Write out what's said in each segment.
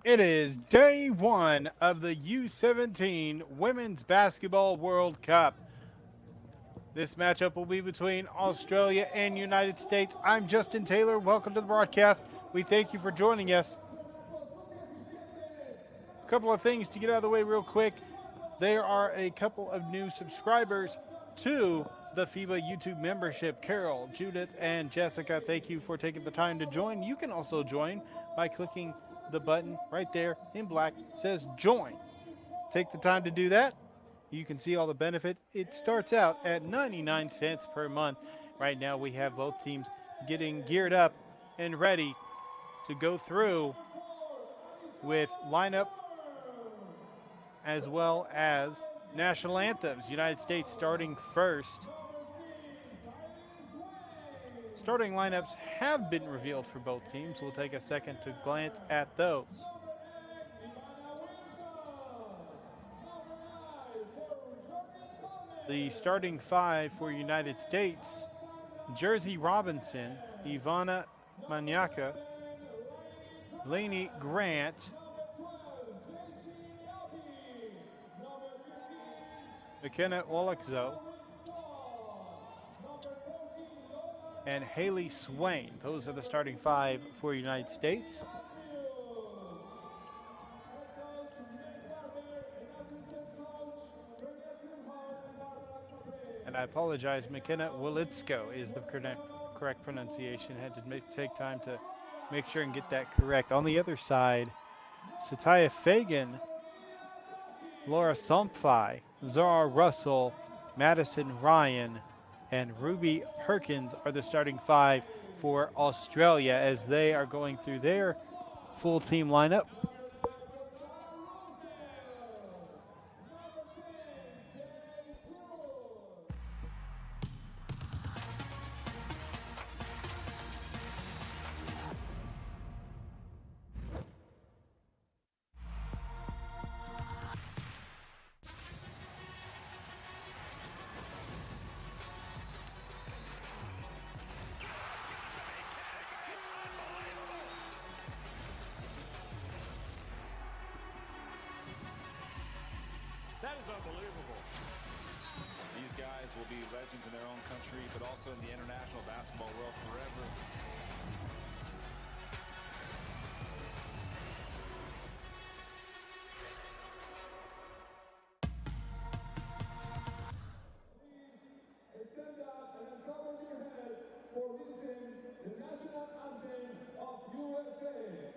It is day one of the U17 Women's Basketball World Cup. This matchup will be between Australia and United States. I'm Justin Taylor. Welcome to the broadcast. We thank you for joining us. A couple of things to get out of the way real quick. There are a couple of new subscribers to the FIBA YouTube membership. Carol, Judith, and Jessica, thank you for taking the time to join. You can also join by clicking the button right there in black. It says join. Take the time to do that. You can see all the benefits. It starts out at 99 cents per month. Right now we have both teams getting geared up and ready to go through with lineup as well as national anthems. United States starting first. Starting lineups have been revealed for both teams. We'll take a second to glance at those. The starting five for United States: Jersey Robinson, Ivana Maniaka, Lainey Grant, McKenna Wolakzo, and Haley Swain. Those are the starting five for United States. And I apologize, McKenna Wolitsko is the correct pronunciation. Had to take time to make sure and get that correct. On the other side, Satya Fagan, Laura Somfai, Zara Russell, Madison Ryan, and Ruby Perkins are the starting five for Australia as they are going through their full team lineup. That is unbelievable. These guys will be legends in their own country, but also in the international basketball world forever. Stand up and uncover your head for listening the national anthem of USA.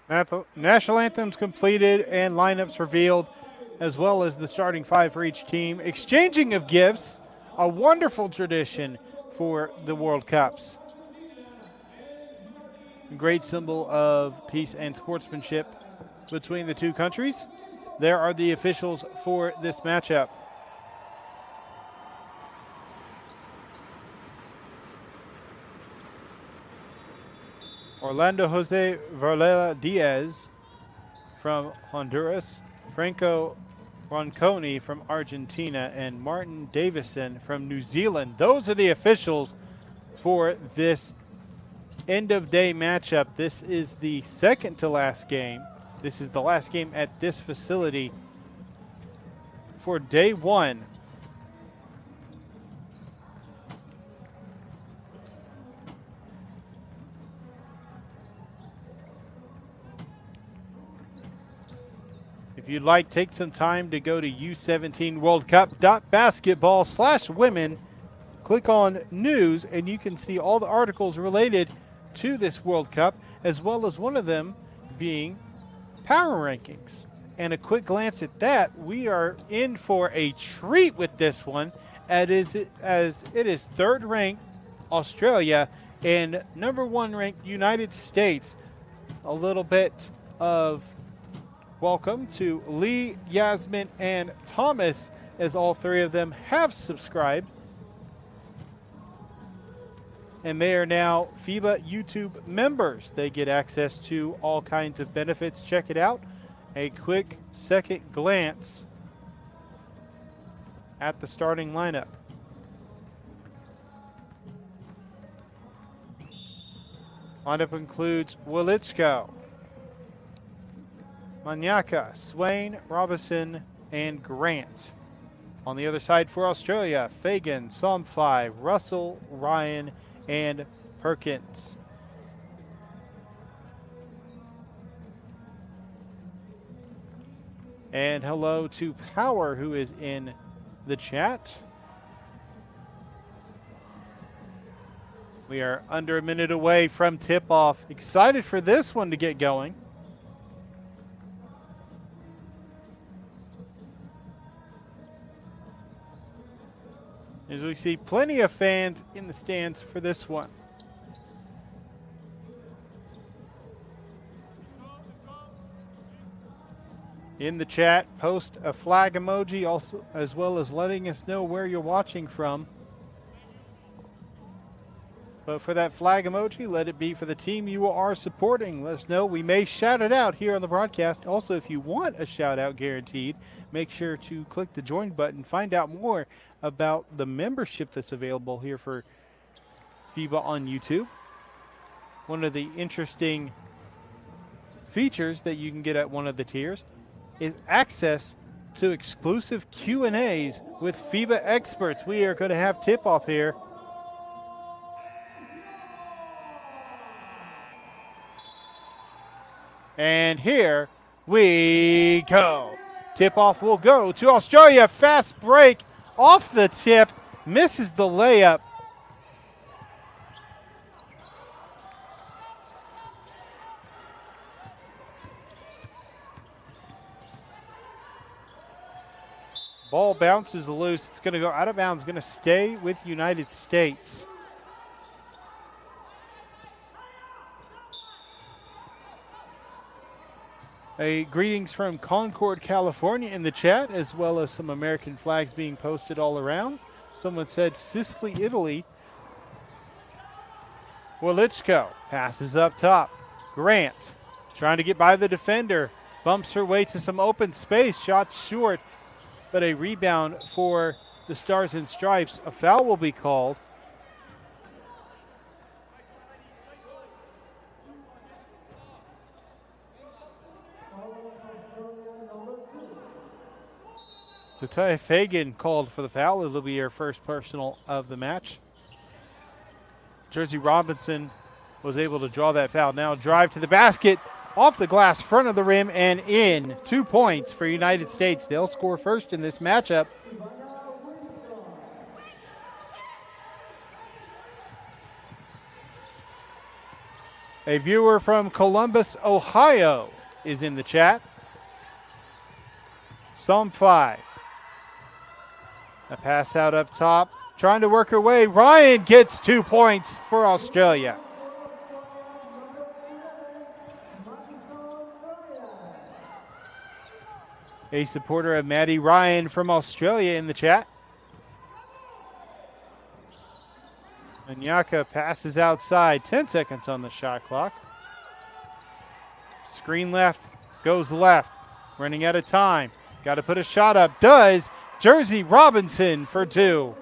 National anthems completed and lineups revealed, as well as the starting five for each team. Exchanging of gifts, a wonderful tradition for the World Cups. A great symbol of peace and sportsmanship between the two countries. There are the officials for this matchup. Orlando Jose Varela Diaz from Honduras, Franco Ronconi from Argentina, and Martin Davison from New Zealand. Those are the officials for this end of day matchup. This is the second to last game. This is the last game at this facility for day one. If you'd like, take some time to go to U17 World Cup.basketball/women. Click on news and you can see all the articles related to this World Cup, as well as one of them being power rankings. And a quick glance at that, we are in for a treat with this one, as it is third ranked Australia and number one ranked United States. A little bit of welcome to Lee, Yasmin, and Thomas, as all three of them have subscribed. And they are now FIBA YouTube members. They get access to all kinds of benefits. Check it out. A quick second glance at the starting lineup. Lineup includes Wilichko, Manyaka, Swain, Robinson, and Grant. On the other side for Australia, Fagan, Somfai, Russell, Ryan, and Perkins. And hello to Power, who is in the chat. We are under a minute away from tip-off. Excited for this one to get going. As we see plenty of fans in the stands for this one. In the chat, post a flag emoji, also as well as letting us know where you're watching from. But for that flag emoji, let it be for the team you are supporting. Let us know. We may shout it out here on the broadcast. Also, if you want a shout out guaranteed, make sure to click the join button. Find out more about the membership that's available here for FIBA on YouTube. One of the interesting features that you can get at one of the tiers is access to exclusive Q&As with FIBA experts. We are going to have tip-off here. And here we go. Tip-off will go to Australia. Fast break off the tip. Misses the layup. Ball bounces loose. It's going to go out of bounds. Going to stay with United States. Greetings from Concord, California in the chat, as well as some American flags being posted all around. Someone said Sicily, Italy. Wilichko passes up top. Grant trying to get by the defender. Bumps her way to some open space. Shot short, but a rebound for the Stars and Stripes. A foul will be called. So Taya Fagan called for the foul. It'll be her first personal of the match. Jersey Robinson was able to draw that foul. Now drive to the basket, off the glass, front of the rim, and in. 2 points for United States. They'll score first in this matchup. A viewer from Columbus, Ohio is in the chat. Psalm 5. A pass out up top. Trying to work her way. Ryan gets 2 points for Australia. A supporter of Maddie Ryan from Australia in the chat. Manyaka passes outside. 10 seconds on the shot clock. Screen left, goes left. Running out of time. Got to put a shot up. Does. Jersey Robinson for 2.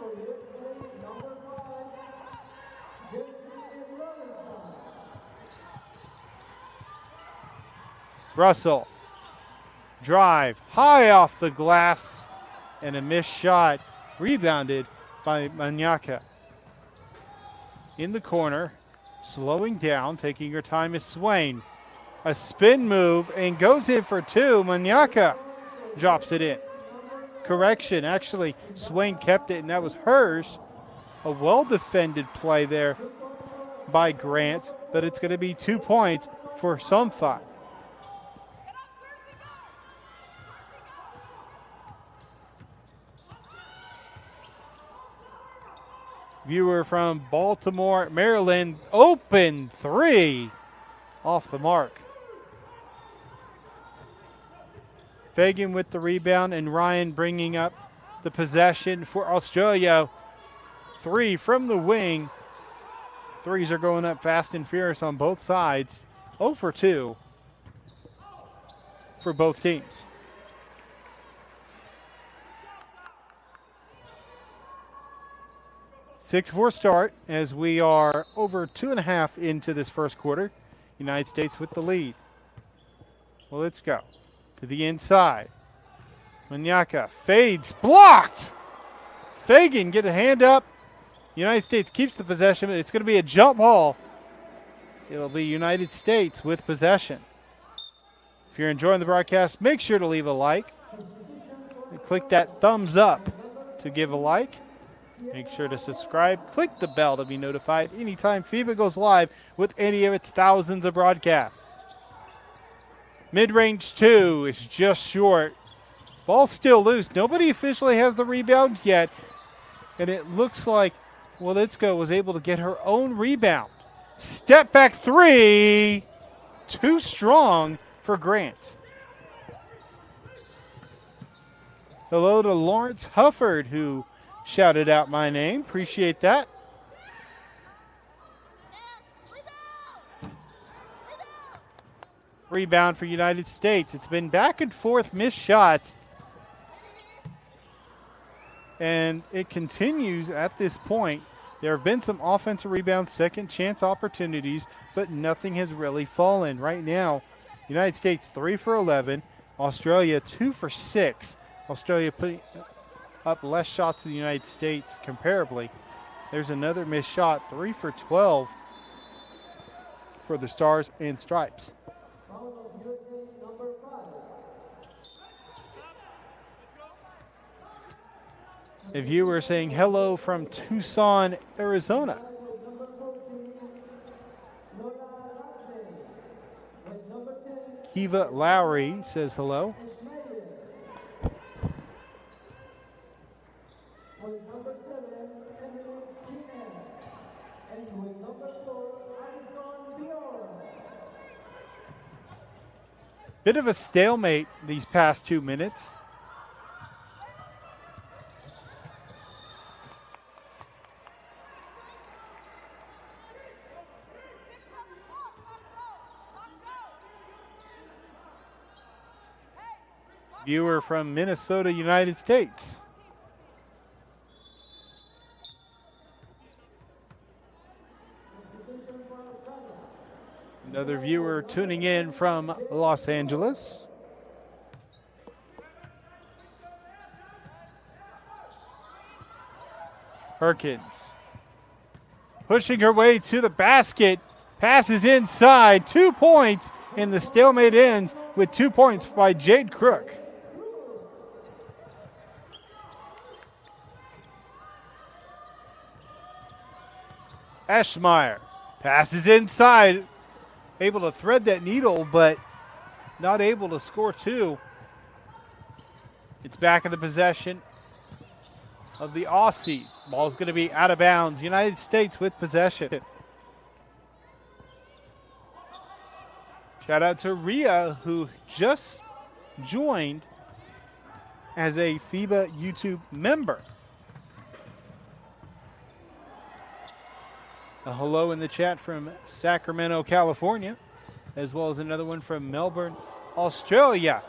Russell. Drive high off the glass and a missed shot. Rebounded by Manyaka. In the corner, slowing down, taking her time is Swain. A spin move and goes in for 2. Manyaka drops it in. Correction, actually, Swain kept it and that was hers. A well-defended play there by Grant, but it's going to be 2 points for Somfa. Viewer from Baltimore, Maryland, open 3 off the mark. Fagan with the rebound and Ryan bringing up the possession for Australia. 3 from the wing. Threes are going up fast and furious on both sides. 0 for 2 for both teams. Six-4 start as we are over 2.5 into this first quarter. United States with the lead. Well, let's go to the inside. Manyaka fades, blocked. Fagan get a hand up. United States keeps the possession. It's going to be a jump ball. It'll be United States with possession. If you're enjoying the broadcast, make sure to leave a like. And click that thumbs up to give a like. Make sure to subscribe. Click the bell to be notified anytime FIBA goes live with any of its thousands of broadcasts. Mid-range 2 is just short. Ball still loose. Nobody officially has the rebound yet. And it looks like Walitsko was able to get her own rebound. Step back 3. Too strong for Grant. Hello to Lawrence Hufford, who shouted out my name. Appreciate that. Rebound for United States. It's been back and forth, missed shots. And it continues at this point. There have been some offensive rebounds, second chance opportunities, but nothing has really fallen. Right now, United States 3 for 11. Australia 2 for 6. Australia putting up less shots than the United States comparably. There's another missed shot, 3 for 12 for the Stars and Stripes. A viewer saying hello from Tucson, Arizona. Kiva Lowry says hello. Bit of a stalemate these past 2 minutes. Viewer from Minnesota, United States. Another viewer tuning in from Los Angeles. Perkins pushing her way to the basket. Passes inside. 2 points, and the stalemate ends with 2 points by Jade Crook. Eschmeyer passes inside. able to thread that needle, but not able to score two. It's back in the possession of the Aussies. Ball's going to be out of bounds. United States with possession. Shout out to Rhea, who just joined as a FIBA YouTube member. A hello in the chat from Sacramento, California, as well as another one from Melbourne, Australia.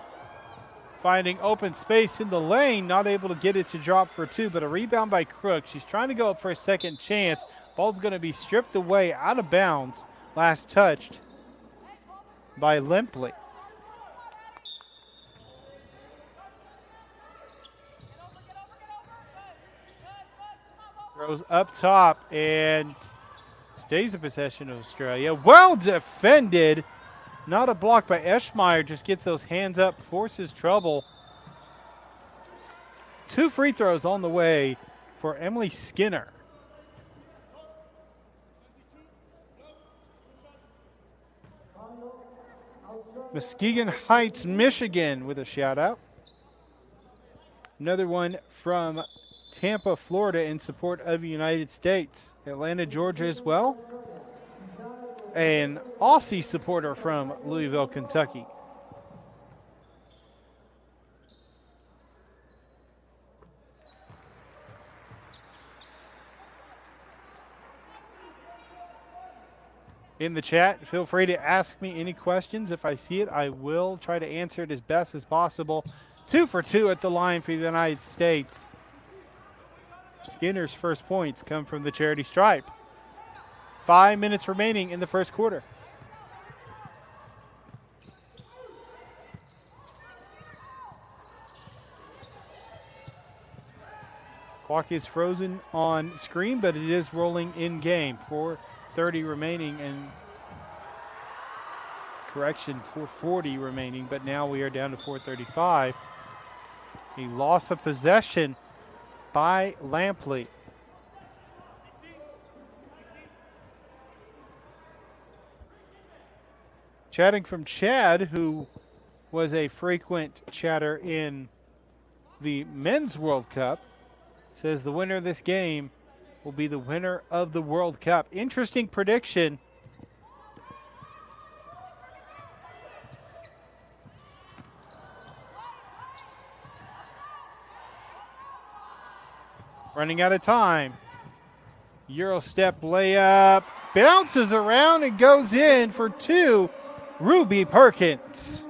Finding open space in the lane, not able to get it to drop for two, but a rebound by Crook. She's trying to go up for a second chance. Ball's going to be stripped away out of bounds. Last touched by Lempley. Throws up top and stays in possession of Australia. Well defended. Not a block by Eschmeyer. Just gets those hands up, forces trouble. 2 free throws on the way for Emily Skinner. Muskegon Heights, Michigan with a shout out. Another one from Tampa, Florida in support of the United States. Atlanta, Georgia as well. An Aussie supporter from Louisville, Kentucky. In the chat, feel free to ask me any questions. If I see it, I will try to answer it as best as possible. 2 for 2 at the line for the United States. Skinner's first points come from the charity stripe. 5 minutes remaining in the first quarter. Clock is frozen on screen, but it is rolling in game. 4:30 remaining and correction, 4:40 remaining, but now we are down to 4:35. A loss of possession by Lampley. Chatting from Chad, who was a frequent chatter in the Men's World Cup, says the winner of this game will be the winner of the World Cup. Interesting prediction. Running out of time. Euro step layup. Bounces around and goes in for two. Ruby Perkins.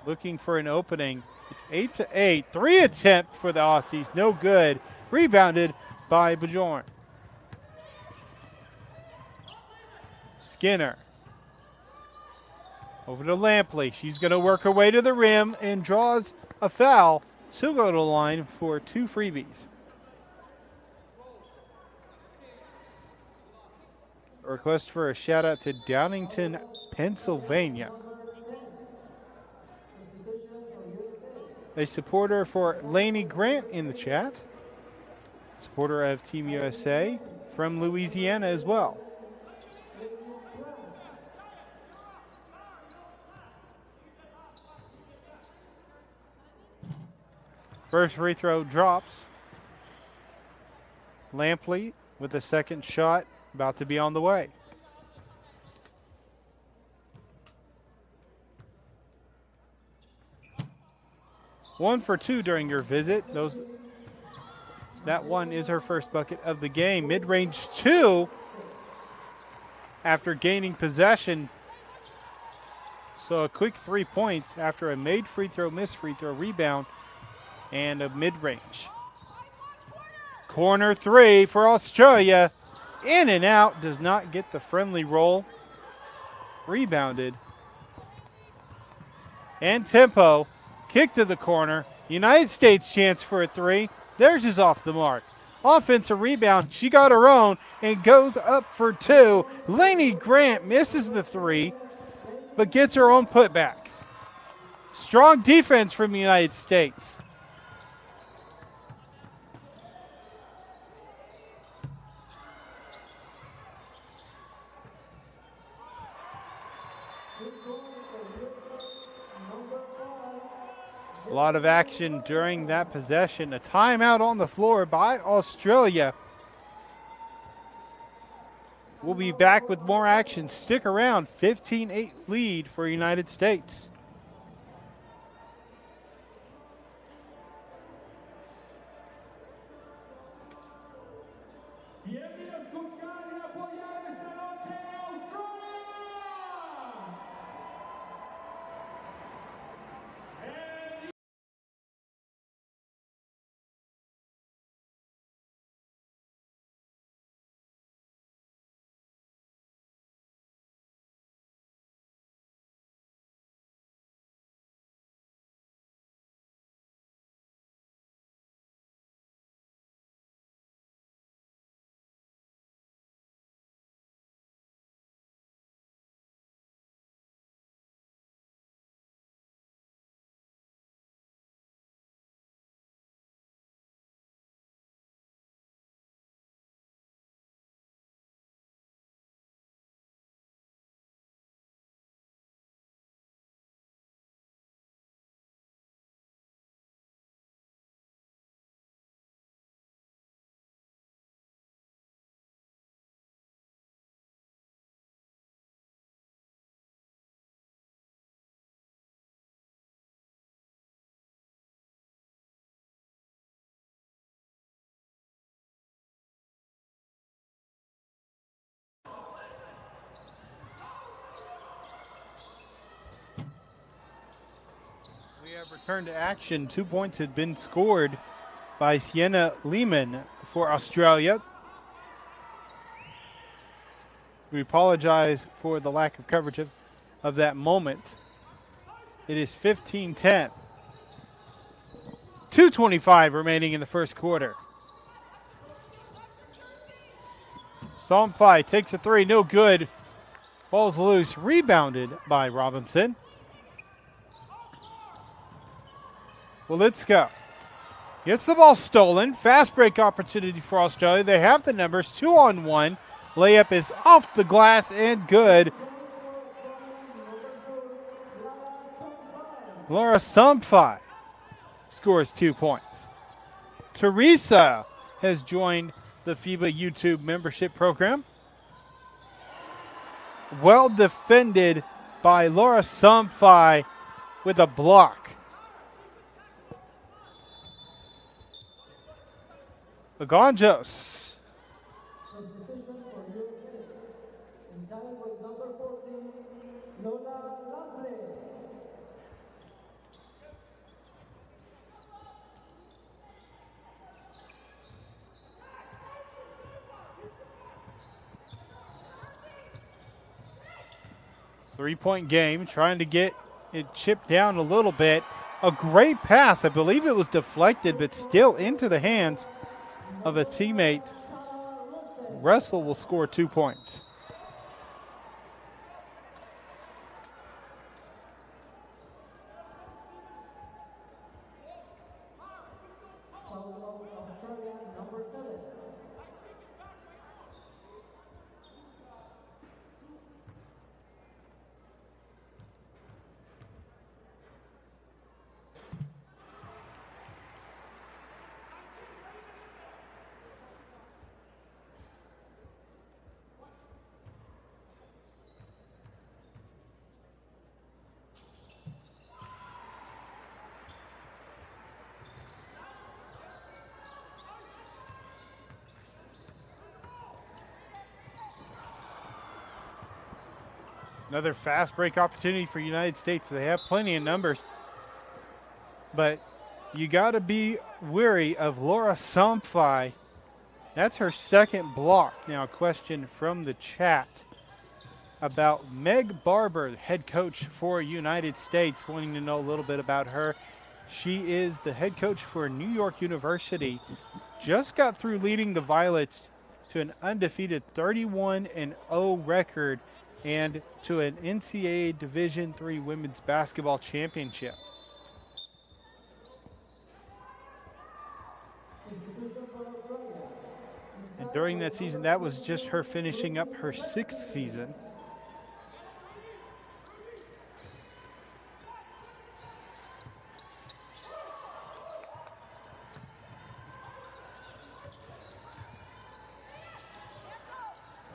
Looking for an opening. It's 8-8. 3 attempt for the Aussies. No good. Rebounded by Bjorn. Skinner. Over to Lampley. She's going to work her way to the rim and draws a foul. She'll go to the line for 2 freebies. A request for a shout out to Downingtown, Pennsylvania. A supporter for Laney Grant in the chat. Supporter of Team USA from Louisiana as well. First free throw drops. Lampley with a second shot about to be on the way. One for 2 during your visit. That one is her first bucket of the game. Mid-range 2 after gaining possession. So a quick 3 points after a made free throw, missed free throw, rebound, and a mid-range. Corner 3 for Australia. In and out. Does not get the friendly roll. Rebounded. And tempo. Kick to the corner. United States chance for a 3. Theirs is off the mark. Offensive rebound. She got her own and goes up for 2. Laney Grant misses the 3. but gets her own putback. Strong defense from the United States. A lot of action during that possession. A timeout on the floor by Australia. We'll be back with more action. Stick around. 15-8 lead for United States. Vieni a escuchar y apoyar esta noche Australia. We have returned to action. 2 points had been scored by Sienna Lehman for Australia. We apologize for the lack of coverage of that moment. It is 15-10. 2:25 remaining in the first quarter. Somfai takes a three, no good. Ball's loose, rebounded by Robinson. Walitska gets the ball stolen. Fast break opportunity for Australia. They have the numbers, 2-on-1. Layup is off the glass and good. Laura Somfai scores 2 points. Teresa has joined the FIBA YouTube membership program. Well defended by Laura Somfai with a block. Baganjos. Substitution for USA. Inside with number 14, Lola Laple. Three-point game, trying to get it chipped down a little bit. A great pass. I believe it was deflected, but still into the hands of a teammate. Russell will score 2 points. Australia, number 7. Another fast break opportunity for United States. They have plenty of numbers, but you got to be wary of Laura Somfai. That's her second block. Now, a question from the chat about Meg Barber, the head coach for United States, wanting to know a little bit about her. She is the head coach for New York University. Just got through leading the Violets to an undefeated 31-0 record and to an NCAA Division III Women's Basketball Championship. And during that season, that was just her finishing up her 6th season.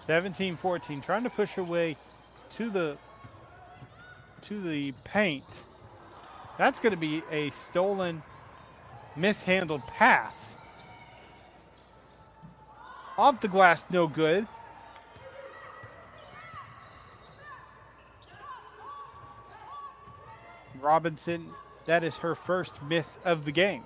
(17-14), trying to push her way to the paint. That's going to be a stolen, mishandled pass. Off the glass, no good. Robinson, that is her first miss of the game.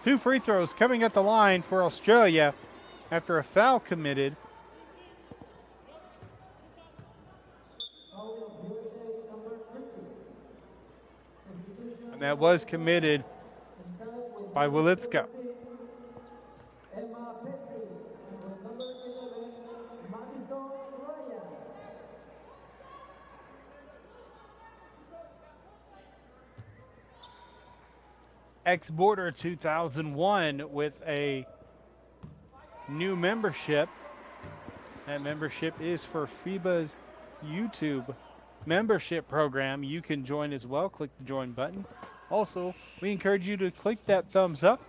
Two free throws coming at the line for Australia after a foul committed. And that was committed by Wilitska. Ex-Border 2001 with a new membership. That membership is for FIBA's YouTube membership program. You can join as well. Click the join button. Also, we encourage you to click that thumbs up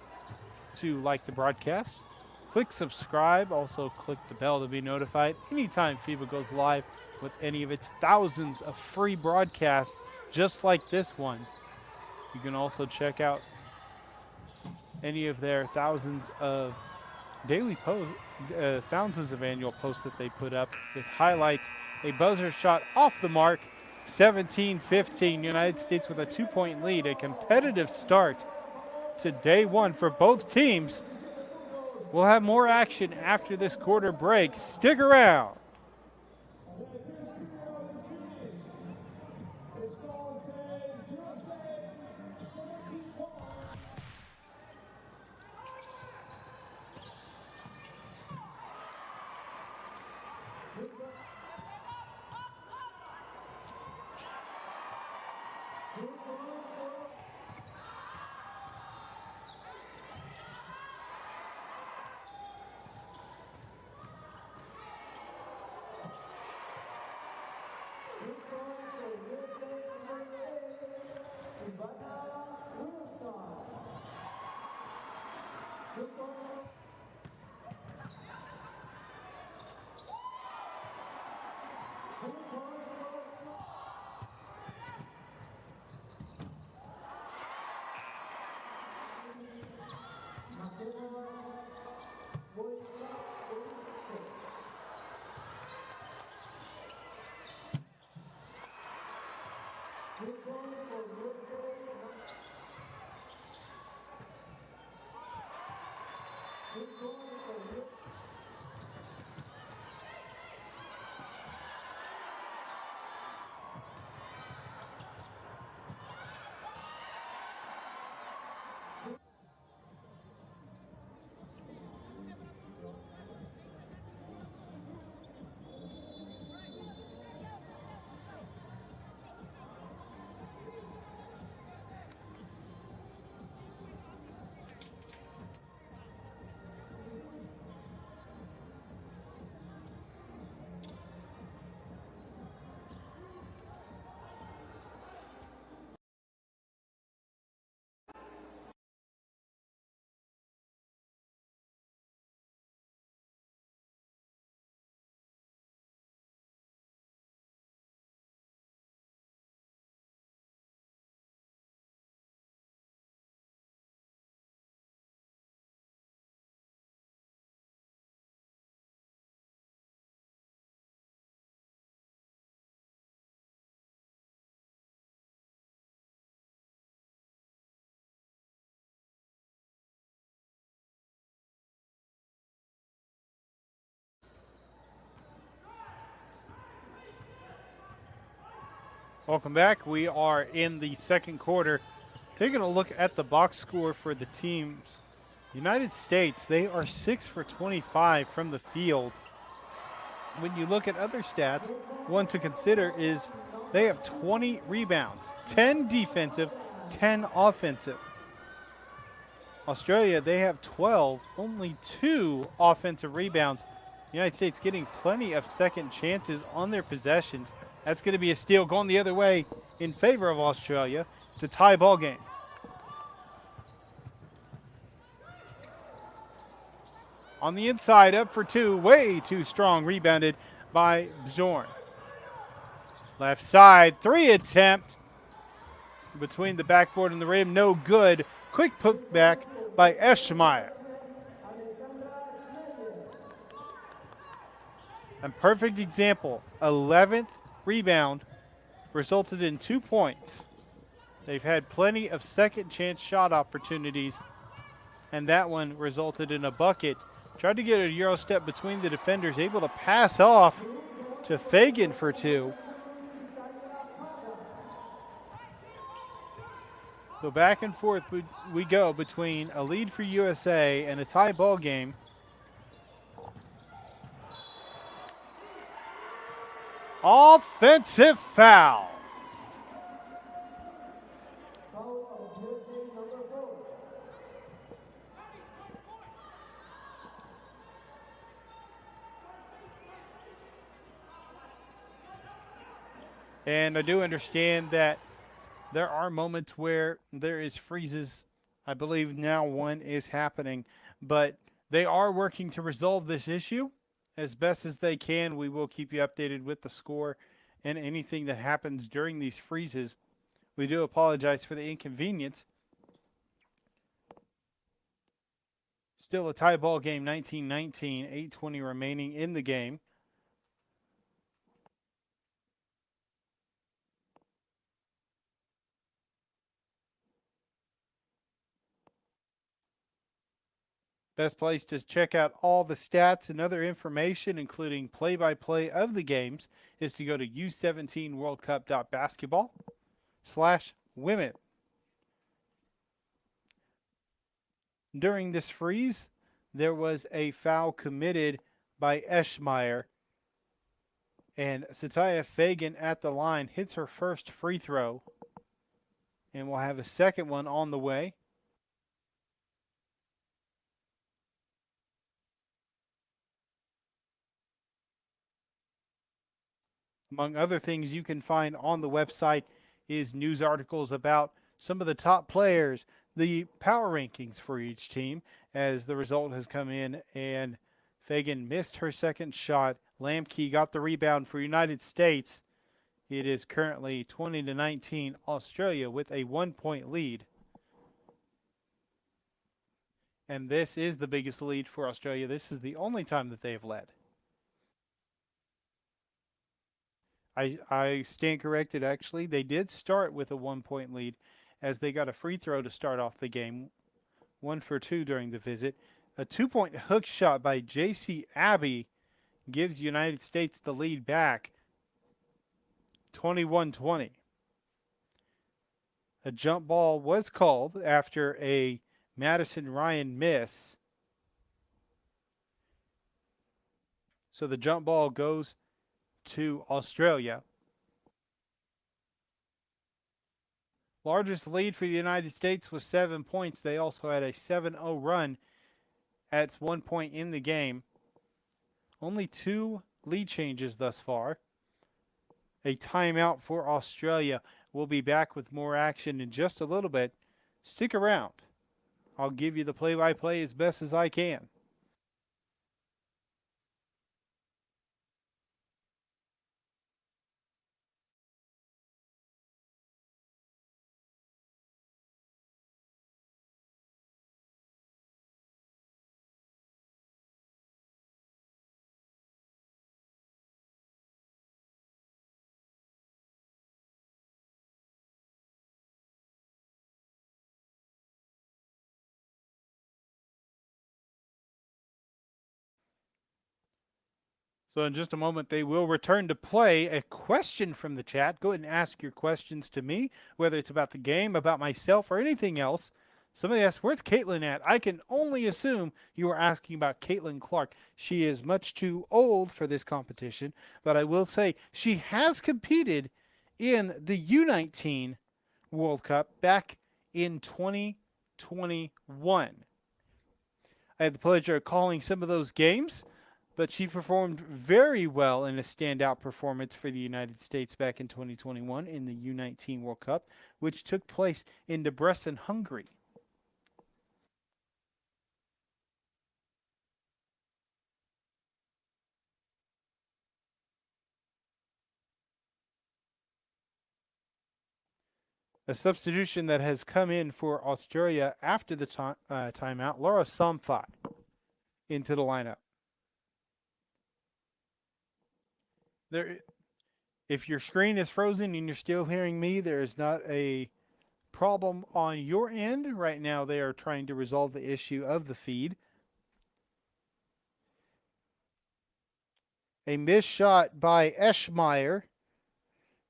to like the broadcast. Click subscribe. Also, click the bell to be notified anytime FIBA goes live with any of its thousands of free broadcasts just like this one. You can also check out any of their thousands of daily posts, thousands of annual posts that they put up with highlights. A buzzer shot off the mark, 17-15. United States with a 2-point lead. A competitive start to day one for both teams. We'll have more action after this quarter break. Stick around. Welcome back. We are in the second quarter. Taking a look at the box score for the teams. United States, they are 6 for 25 from the field. When you look at other stats, one to consider is they have 20 rebounds, 10 defensive, 10 offensive. Australia, they have 12, only 2 offensive rebounds. The United States getting plenty of second chances on their possessions. That's going to be a steal going the other way in favor of Australia. It's a tie ball game. On the inside, up for two, way too strong, rebounded by Bjorn. Left side, 3 attempt between the backboard and the rim, no good. Quick putback by Eschmeyer. A perfect example, 11th rebound resulted in 2 points. They've had plenty of second chance shot opportunities, and that one resulted in a bucket. Tried to get a Euro step between the defenders, able to pass off to Fagan for 2. So back and forth we go between a lead for USA and a tie ball game. Offensive foul. And I do understand that there are moments where there is freezes. I believe now one is happening, but they are working to resolve this issue as best as they can. We will keep you updated with the score and anything that happens during these freezes. We do apologize for the inconvenience. Still a tie ball game, 19-19, 8:20 remaining in the game. Best place to check out all the stats and other information, including play-by-play of the games, is to go to u17worldcup.basketball/women. During this freeze, there was a foul committed by Eschmeyer, and Satya Fagan at the line hits her first free throw, and we'll have a second one on the way. Among other things you can find on the website is news articles about some of the top players, the power rankings for each team, as the result has come in and Fagan missed her second shot. Lamke got the rebound for United States. It is currently 20-19 Australia with a 1-point lead. And this is the biggest lead for Australia. This is the only time that they have led. I stand corrected, actually. They did start with a 1-point lead as they got a free throw to start off the game. 1 for 2 during the visit. A 2-point hook shot by J.C. Abbey gives United States the lead back. 21-20. A jump ball was called after a Madison Ryan miss. So the jump ball goes to Australia. Largest lead for the United States was 7 points. They also had a 7-0 run at one point in the game. Only 2 lead changes thus far. A timeout for Australia. We'll be back with more action in just a little bit. Stick around. I'll give you the play-by-play as best as I can. So in just a moment, they will return to play. A question from the chat. Go ahead and ask your questions to me, whether it's about the game, about myself, or anything else. Somebody asked, where's Caitlin at? I can only assume you are asking about Caitlin Clark. She is much too old for this competition, but I will say she has competed in the U19 World Cup back in 2021. I had the pleasure of calling some of those games, but she performed very well in a standout performance for the United States back in 2021 in the U19 World Cup, which took place in Debrecen, Hungary. A substitution that has come in for Australia after the timeout, Laura Samfai into the lineup. If your screen is frozen and you're still hearing me, there is not a problem on your end. Right now they are trying to resolve the issue of the feed. A missed shot by Eschmeyer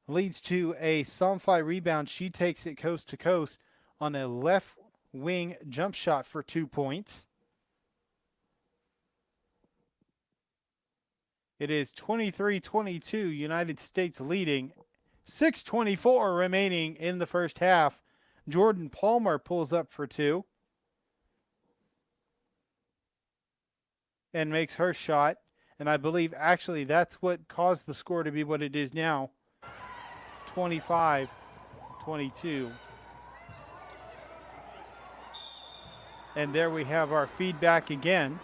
leads to a Samfai rebound. She takes it coast to coast on a left wing jump shot for 2 points. It is 23-22, United States leading. 6:24 remaining in the first half. Jordan Palmer pulls up for 2 and makes her shot. And I believe actually that's what caused the score to be what it is now. 25-22. And there we have our feedback again.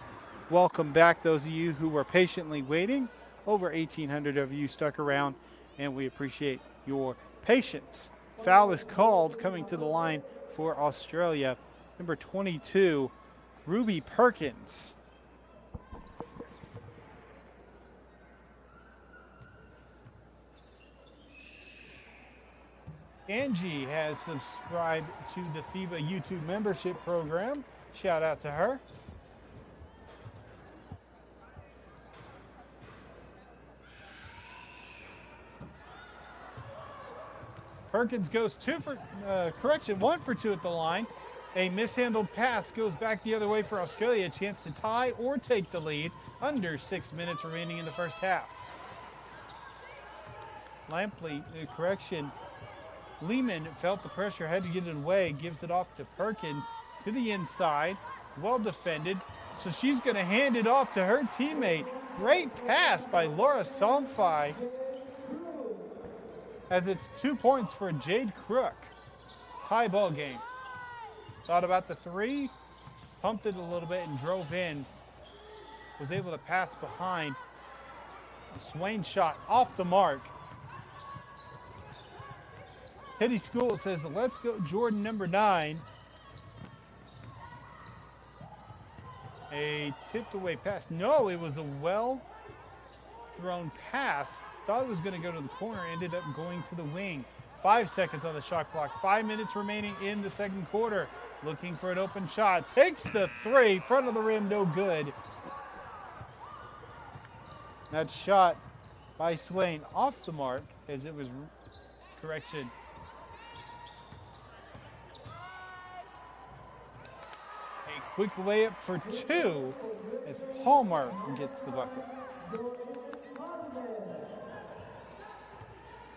Welcome back, those of you who were patiently waiting. Over 1,800 of you stuck around, and we appreciate your patience. Foul is called, coming to the line for Australia. Number 22, Ruby Perkins. Angie has subscribed to the FIBA YouTube membership program. Shout out to her. Perkins goes 1 for 2 at the line. A mishandled pass goes back the other way for Australia. A chance to tie or take the lead. Under 6 minutes remaining in the first half. Lehman felt the pressure, had to get it away, gives it off to Perkins to the inside. Well defended. So she's going to hand it off to her teammate. Great pass by Laura Samfai. As it's 2 points for Jade Crook. Tie ball game. Thought about the 3, pumped it a little bit and drove in. Was able to pass behind. Swain shot off the mark. Teddy School says, let's go Jordan number 9. A tipped away pass. No, it was a well thrown pass. Thought it was going to go to the corner, ended up going to the wing. 5 seconds on the shot clock. 5 minutes remaining in the second quarter. Looking for an open shot. Takes the 3. Front of the rim, no good. That shot by Swain off the mark as it was correction. A quick layup for 2 as Palmer gets the bucket.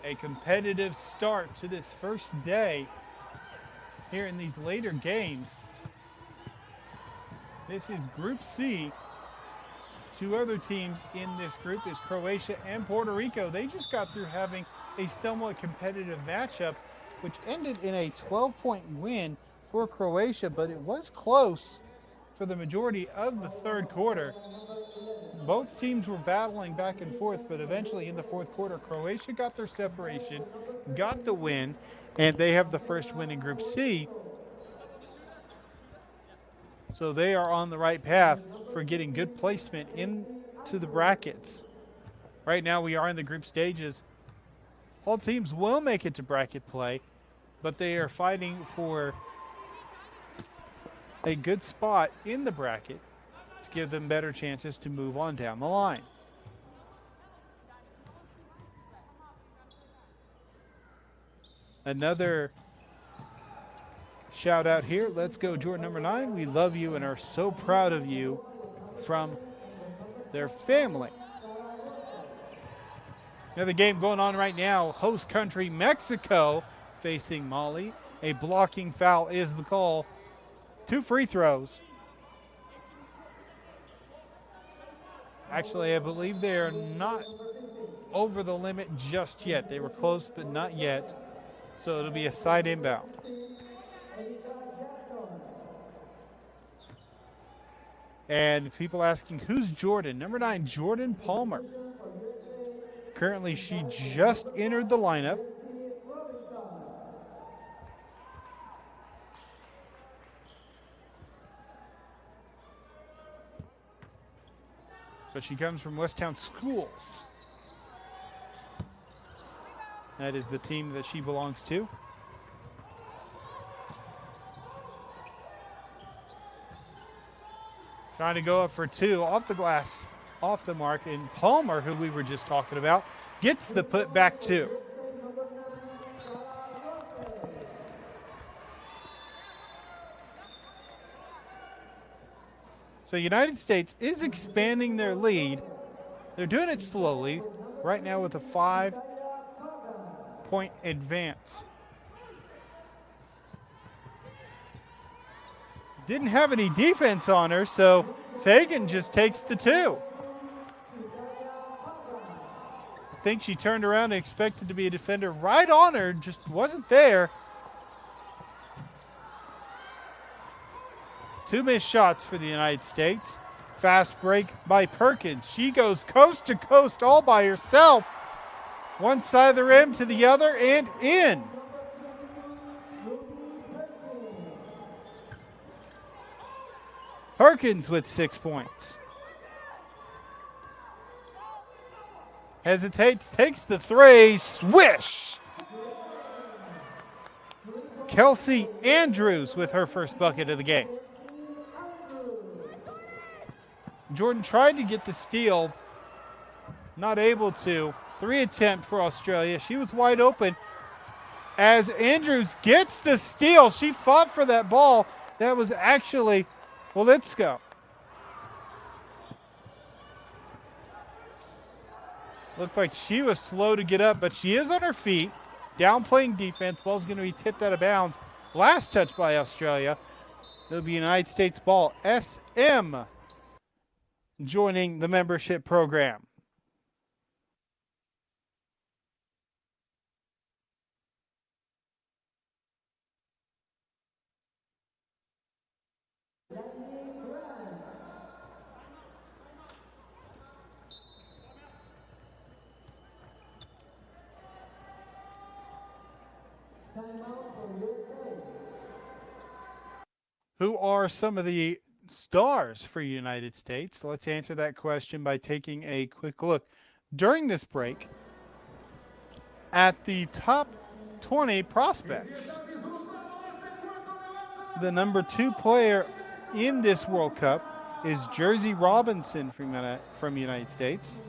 A competitive start to this first day here in these later games. This is Group C. 2 other teams in this group is Croatia and Puerto Rico. They just got through having a somewhat competitive matchup, which ended in a 12-point win for Croatia, but it was close for the majority of the third quarter. Both teams were battling back and forth, but eventually in the fourth quarter, Croatia got their separation, got the win, and they have the first win in Group C. So they are on the right path for getting good placement into the brackets. Right now we are in the group stages. All teams will make it to bracket play, but they are fighting for a good spot in the bracket to give them better chances to move on down the line. Another shout out here. Let's go, Jordan number 9. We love you and are so proud of you from their family. Another game going on right now. Host country Mexico facing Mali. A blocking foul is the call. 2 free throws. Actually, I believe they are not over the limit just yet. They were close, but not yet. So it'll be a side inbound. And people asking, who's Jordan? Number 9, Jordan Palmer. Currently, she just entered the lineup. But she comes from Westtown Schools. That is the team that she belongs to. Trying to go up for 2 off the glass, off the mark. And Palmer, who we were just talking about, gets the putback 2. So United States is expanding their lead. They're doing it slowly. Right now with a 5-point advance. Didn't have any defense on her, so Fagan just takes the 2. I think she turned around and expected to be a defender right on her, just wasn't there. 2 missed shots for the United States. Fast break by Perkins. She goes coast to coast all by herself. One side of the rim to the other and in. Perkins with 6 points. Hesitates, takes the 3, swish! Kelsey Andrews with her first bucket of the game. Jordan tried to get the steal, not able to. 3 attempt for Australia. She was wide open as Andrews gets the steal. She fought for that ball. That was actually Wolitsko. Looked like she was slow to get up, but she is on her feet. Downplaying defense. Ball's going to be tipped out of bounds. Last touch by Australia. It'll be United States ball. SM joining the membership program. Who are some of the stars for United States? Let's answer that question by taking a quick look during this break at the top 20 prospects. The number 2 player in this World Cup is Jersey Robinson from United States.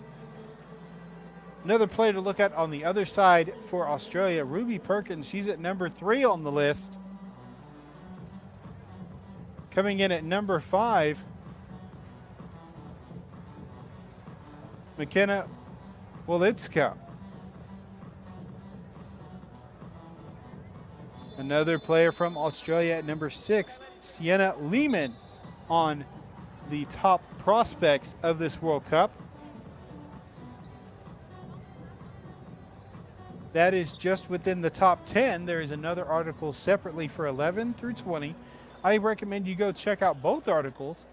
Another player to look at on the other side for Australia, Ruby Perkins. She's at number 3 on the list. Coming in at number 5, McKenna Wolitsko. Another player from Australia at number 6, Sienna Lehman, on the top prospects of this World Cup. That is just within the top 10. There is another article separately for 11 through 20. I recommend you go check out both articles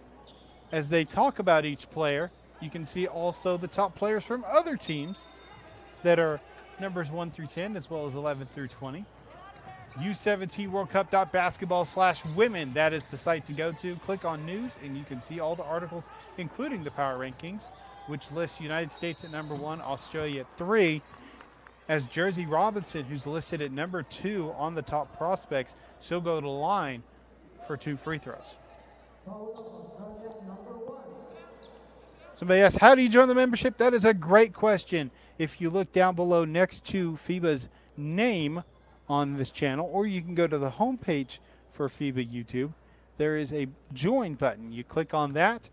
as they talk about each player. You can see also the top players from other teams that are numbers 1 through 10 as well as 11 through 20. U17 World Cup.basketball/women. That is the site to go to. Click on news and you can see all the articles, including the power rankings, which lists United States at number 1, Australia at 3, as Jersey Robinson, who's listed at number 2 on the top prospects, she'll go to the line for 2 free throws. Somebody asked, how do you join the membership? That is a great question. If you look down below next to FIBA's name on this channel, or you can go to the homepage for FIBA YouTube. There is a join button. You click on that,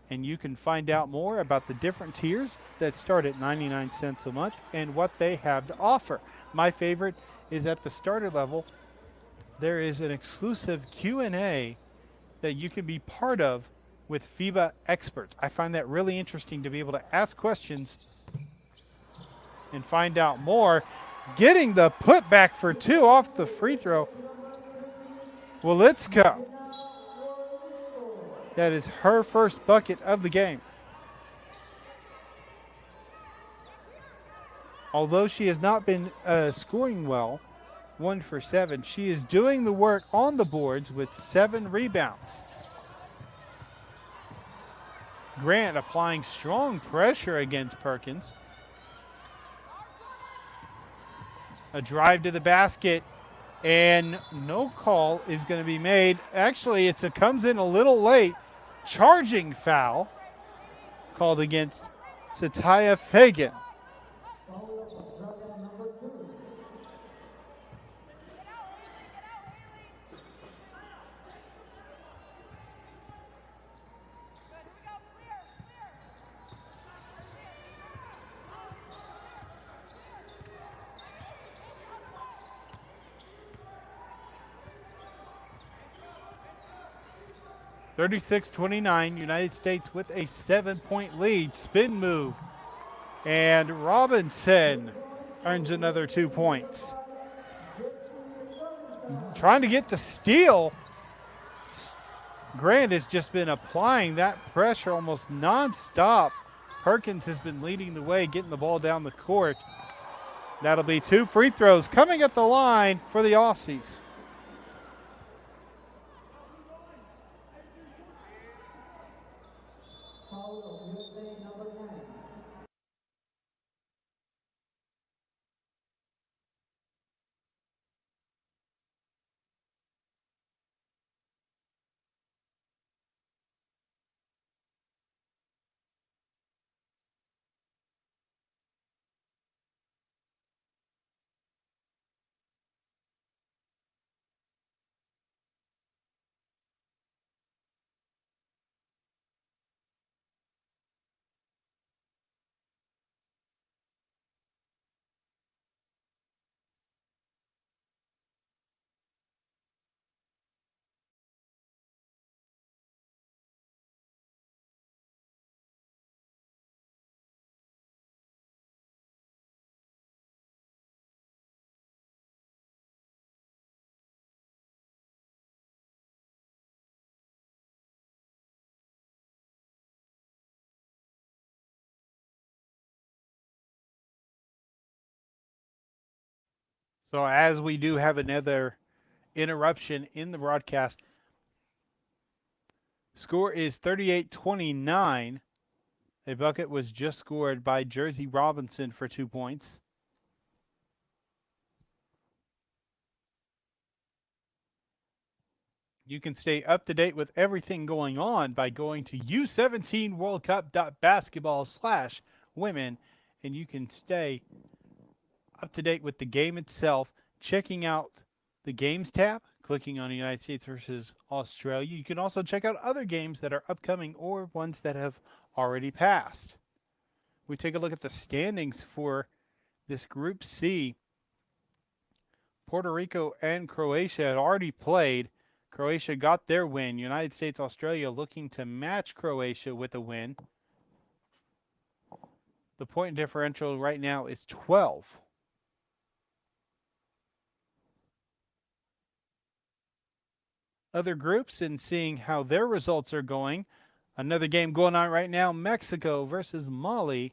and you can find out more about the different tiers that start at 99 cents a month and what they have to offer. My favorite is at the starter level. There is an exclusive Q&A that you can be part of with FIBA experts. I find that really interesting to be able to ask questions and find out more. Getting the putback for two off the free throw. Walitska. That is her first bucket of the game. Although she has not been scoring well, 1 for 7, she is doing the work on the boards with 7 rebounds. Grant applying strong pressure against Perkins. A drive to the basket, and no call is going to be made. Actually, it comes in a little late. Charging foul called against Satya Fagan. (36-29), United States with a 7-point lead. Spin move, and Robinson earns another 2 points. Trying to get the steal. Grant has just been applying that pressure almost nonstop. Perkins has been leading the way, getting the ball down the court. That'll be 2 free throws coming at the line for the Aussies. So as we do have another interruption in the broadcast, score is 38-29. A bucket was just scored by Jersey Robinson for 2 points. You can stay up to date with everything going on by going to U17worldcup.basketball/women, and you can stay up to date with the game itself, checking out the games tab, clicking on United States versus Australia. You can also check out other games that are upcoming or ones that have already passed. We take a look at the standings for this Group C. Puerto Rico and Croatia had already played. Croatia got their win. United States, Australia looking to match Croatia with a win. The point differential right now is 12. Other groups and seeing how their results are going. Another game going on right now, Mexico versus Mali.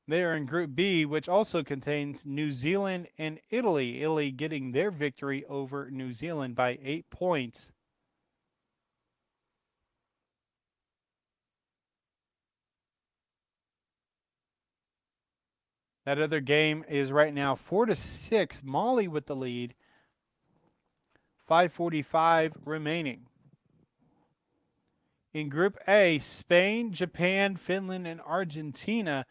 They are in Group B, which also contains New Zealand and Italy. Italy getting their victory over New Zealand by 8 points. That other game is right now 4-6. Mali with the lead. 5:45 remaining. In Group A, Spain, Japan, Finland, and Argentina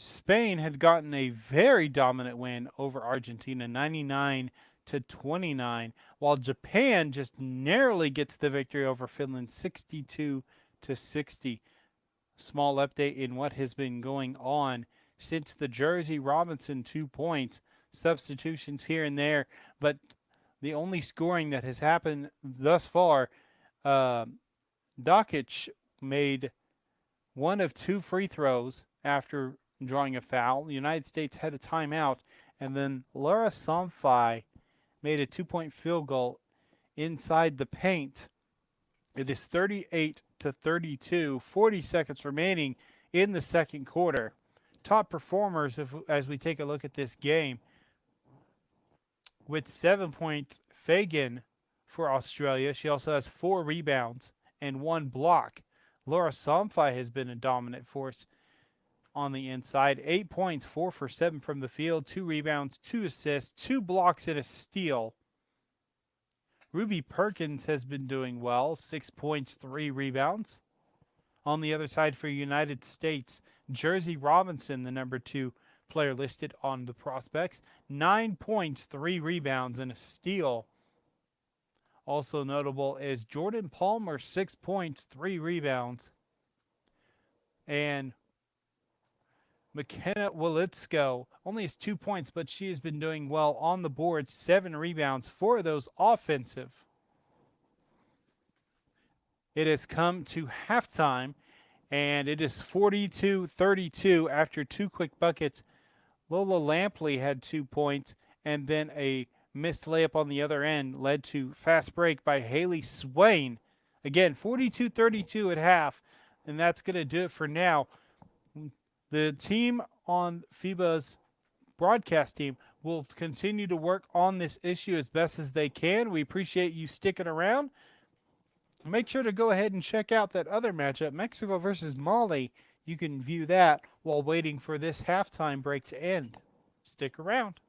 Spain had gotten a very dominant win over Argentina, 99-29, while Japan just narrowly gets the victory over Finland, 62-60. Small update in what has been going on since the Jersey Robinson 2 points, substitutions here and there, but the only scoring that has happened thus far, Dokic made one of 2 free throws after drawing a foul. The United States had a timeout, and then Laura Somfai made a 2-point field goal inside the paint. It is 38-32, 40 seconds remaining in the second quarter. Top performers, as we take a look at this game, with 7 points, Fagan for Australia. She also has 4 rebounds and 1 block. Laura Somfai has been a dominant force on the inside. 8 points, 4 for 7 from the field, 2 rebounds, 2 assists, 2 blocks, and a steal. Ruby Perkins has been doing well, 6 points, 3 rebounds. On the other side for United States, Jersey Robinson, the number 2 player listed on the prospects, 9 points, 3 rebounds, and a steal. Also notable is Jordan Palmer, 6 points, 3 rebounds. And McKenna Walitsko only has 2 points, but she has been doing well on the board, 7 rebounds, 4 of those offensive. It has come to halftime, and it is 42-32 after 2 quick buckets. Lola Lampley had 2 points, and then a missed layup on the other end led to fast break by Haley Swain. Again, 42-32 at half, and that's going to do it for now. The team on FIBA's broadcast team will continue to work on this issue as best as they can. We appreciate you sticking around. Make sure to go ahead and check out that other matchup, Mexico versus Mali. You can view that while waiting for this halftime break to end. Stick around.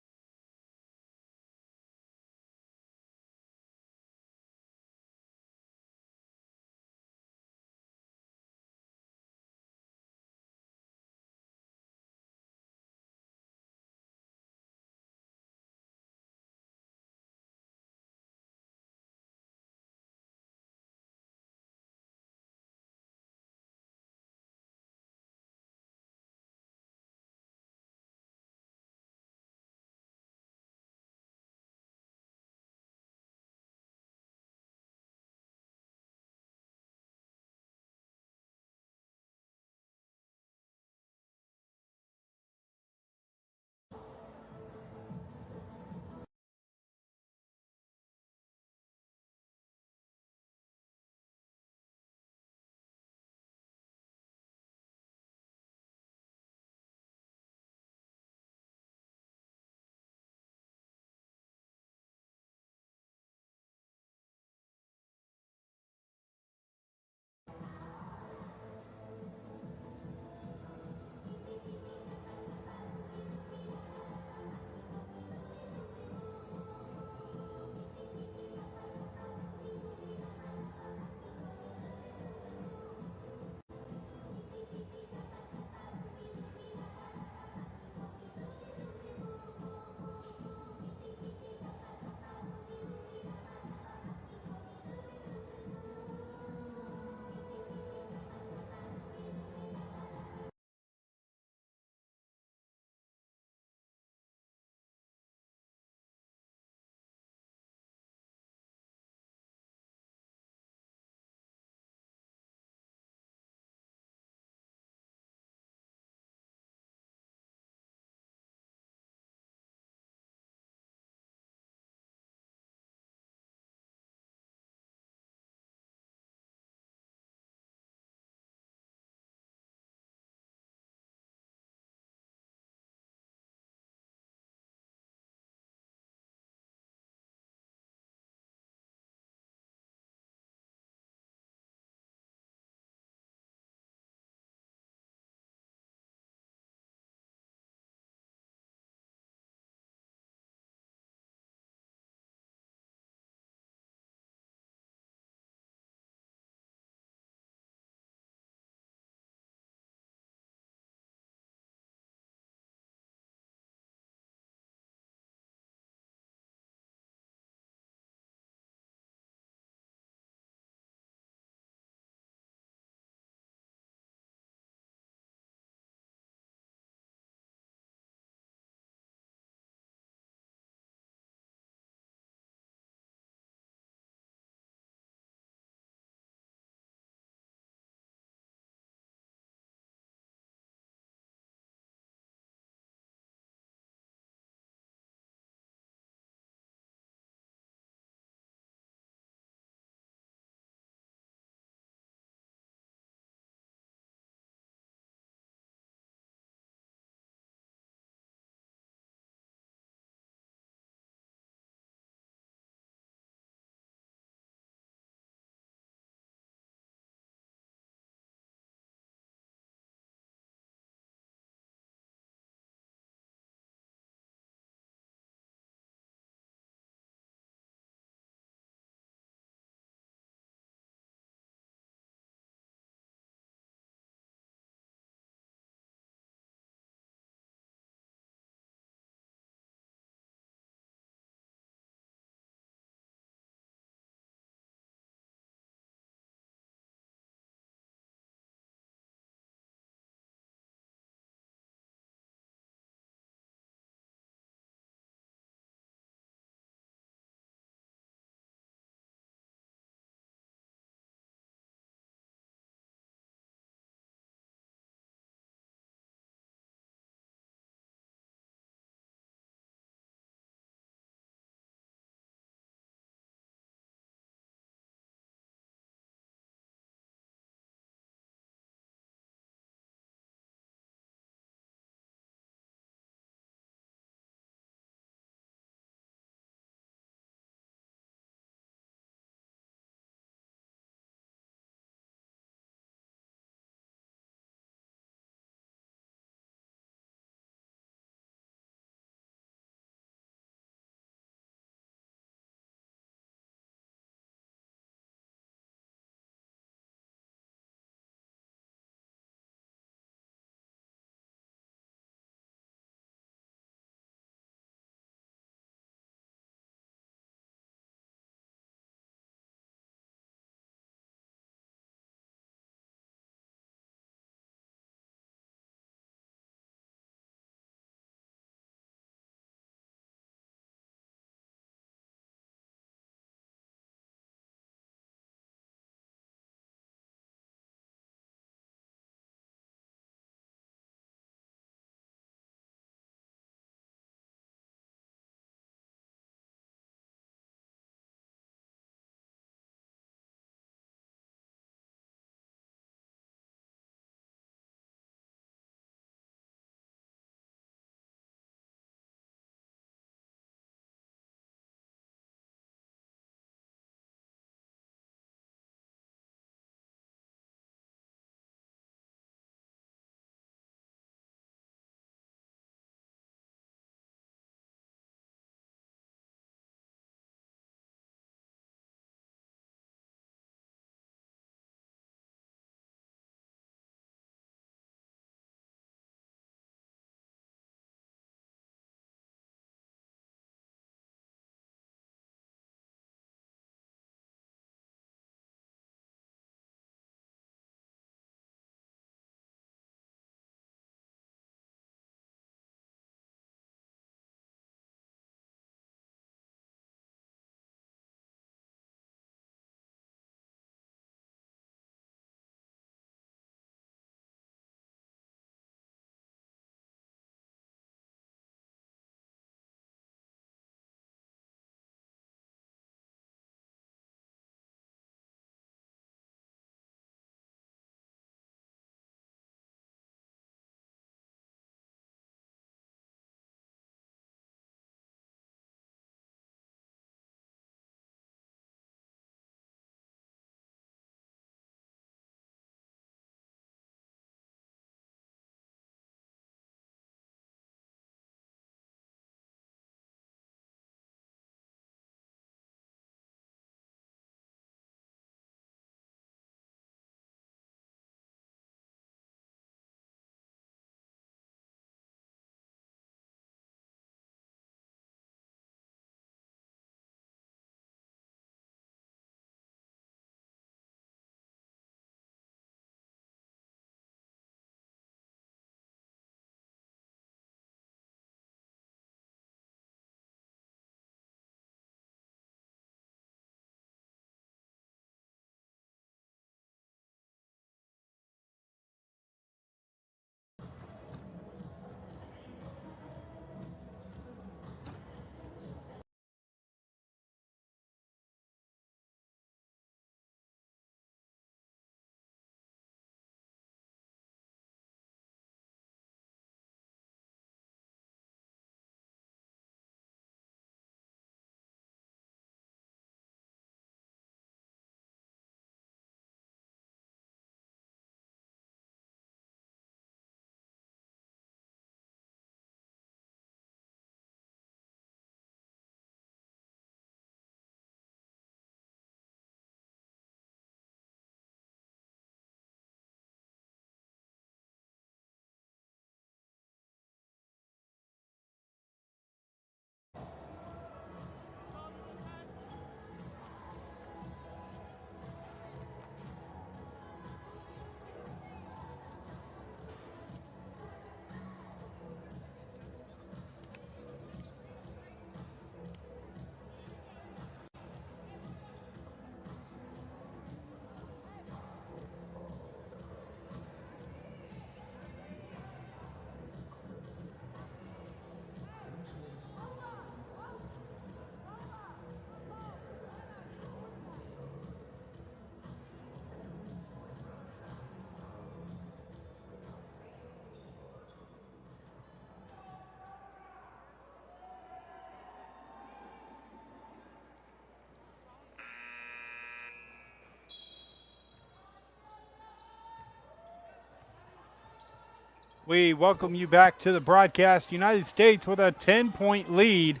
We welcome you back to the broadcast. United States with a 10-point lead,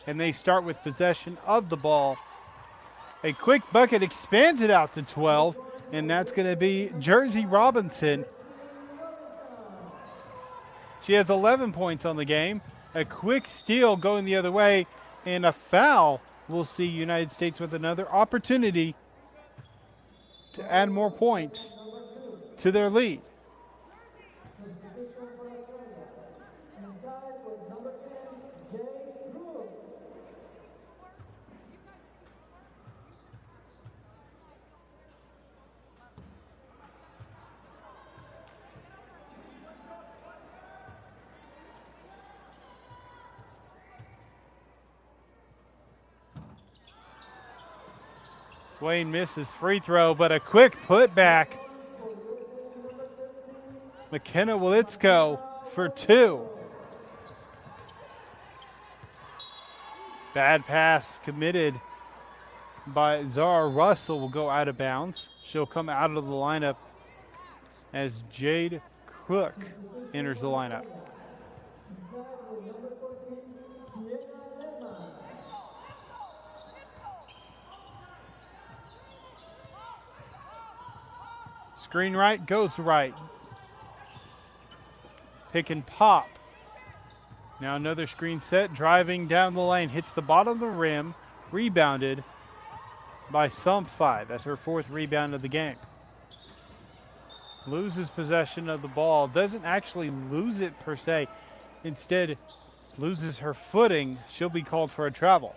and they start with possession of the ball. A quick bucket expands it out to 12, and that's going to be Jersey Robinson. She has 11 points on the game. A quick steal going the other way, and a foul. We'll see United States with another opportunity to add more points to their lead. Swain misses free throw, but a quick putback. McKenna Wilitzko for 2. Bad pass committed by Zara Russell will go out of bounds. She'll come out of the lineup as Jade Cook enters the lineup. Screen right, goes right. Pick and pop. Now another screen set, driving down the lane, hits the bottom of the rim, rebounded by Sumphi. That's her 4th rebound of the game. Loses possession of the ball, doesn't actually lose it per se, instead loses her footing. She'll be called for a travel.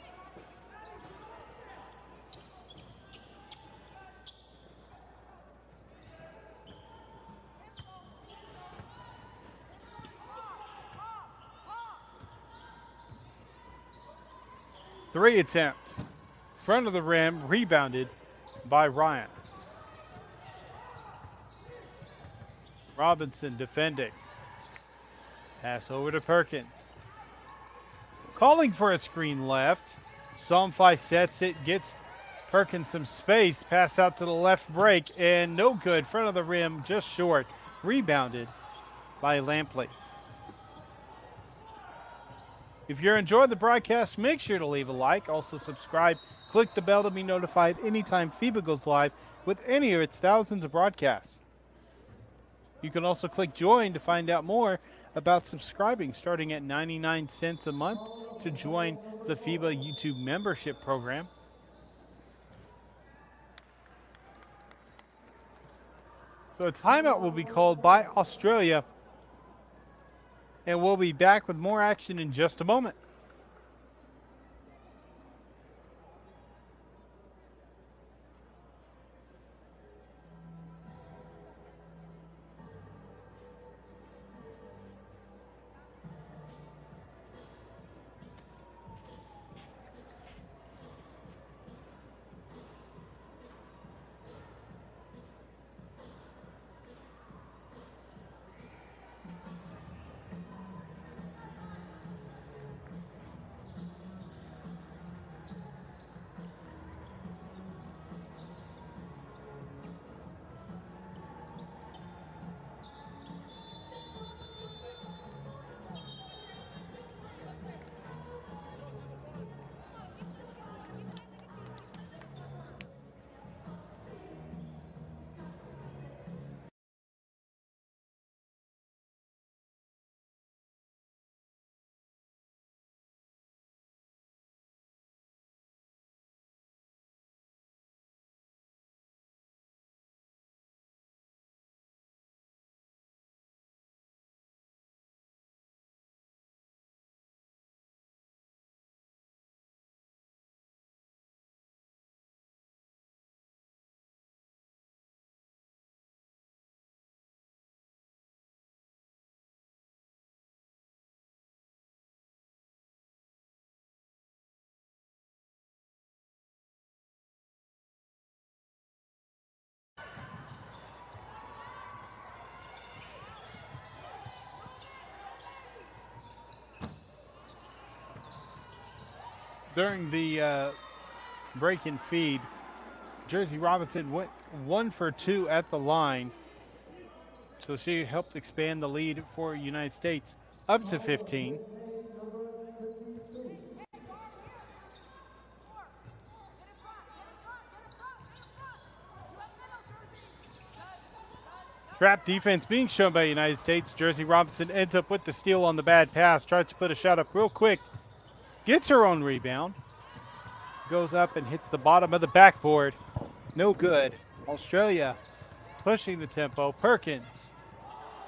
Three attempt. Front of the rim, rebounded by Ryan. Robinson defending. Pass over to Perkins. Calling for a screen left. Sumphi sets it, gets Perkins some space. Pass out to the left break, and no good. Front of the rim, just short. Rebounded by Lampley. If you're enjoying the broadcast, make sure to leave a like. Also subscribe. Click the bell to be notified anytime FIBA goes live with any of its thousands of broadcasts. You can also click join to find out more about subscribing, starting at 99 cents a month to join the FIBA YouTube membership program. So a timeout will be called by Australia, and we'll be back with more action in just a moment. During the break and feed, Jersey Robinson went 1 for 2 at the line. So she helped expand the lead for United States up to 15. Trap defense being shown by United States. Jersey Robinson ends up with the steal on the bad pass. Tries to put a shot up real quick. Gets her own rebound. Goes up and hits the bottom of the backboard. No good. Australia pushing the tempo. Perkins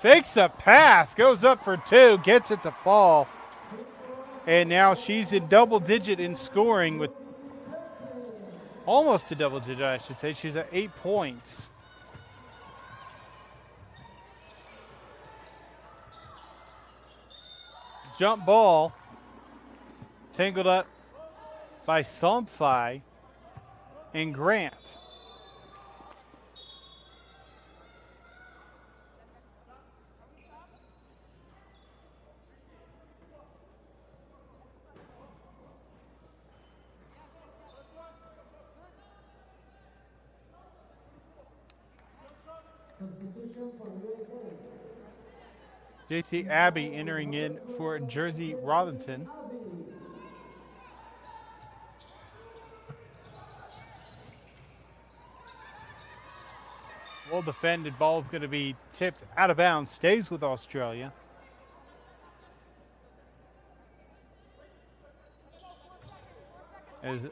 fakes a pass. Goes up for two. Gets it to fall. And now she's in double digit in scoring with almost a double digit, I should say. She's at 8 points. Jump ball, tangled up by Somfai and Grant. JT Abbey entering in for Jersey Robinson. Well defended. Ball is going to be tipped out of bounds. Stays with Australia. As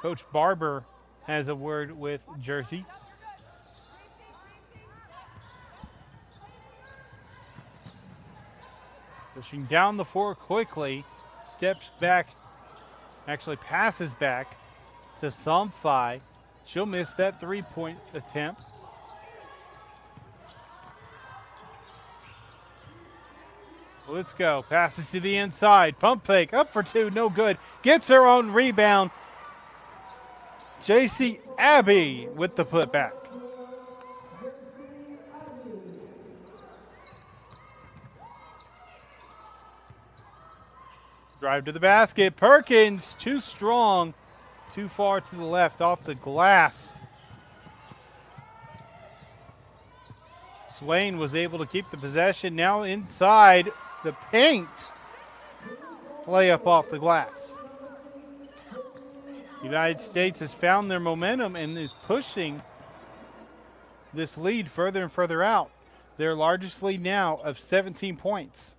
Coach Barber has a word with Jersey. Pushing down the floor quickly, steps back, actually passes back to Somfai. She'll miss that three-point attempt. Let's go. Passes to the inside. Pump fake. Up for two. No good. Gets her own rebound. JC Abbey with the putback. Drive to the basket. Perkins, too strong. Too far to the left, off the glass. Swain was able to keep the possession. Now inside the paint. Layup off the glass. United States has found their momentum and is pushing this lead further and further out. Their largest lead now of 17 points.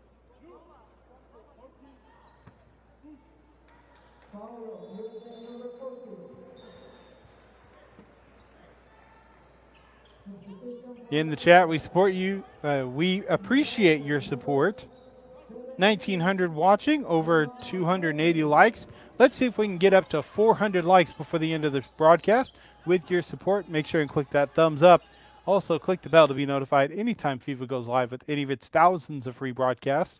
In the chat, we support you. We appreciate your support. 1,900 watching, over 280 likes. Let's see if we can get up to 400 likes before the end of this broadcast. With your support, make sure and click that thumbs up. Also, click the bell to be notified anytime FIBA goes live with any of its thousands of free broadcasts.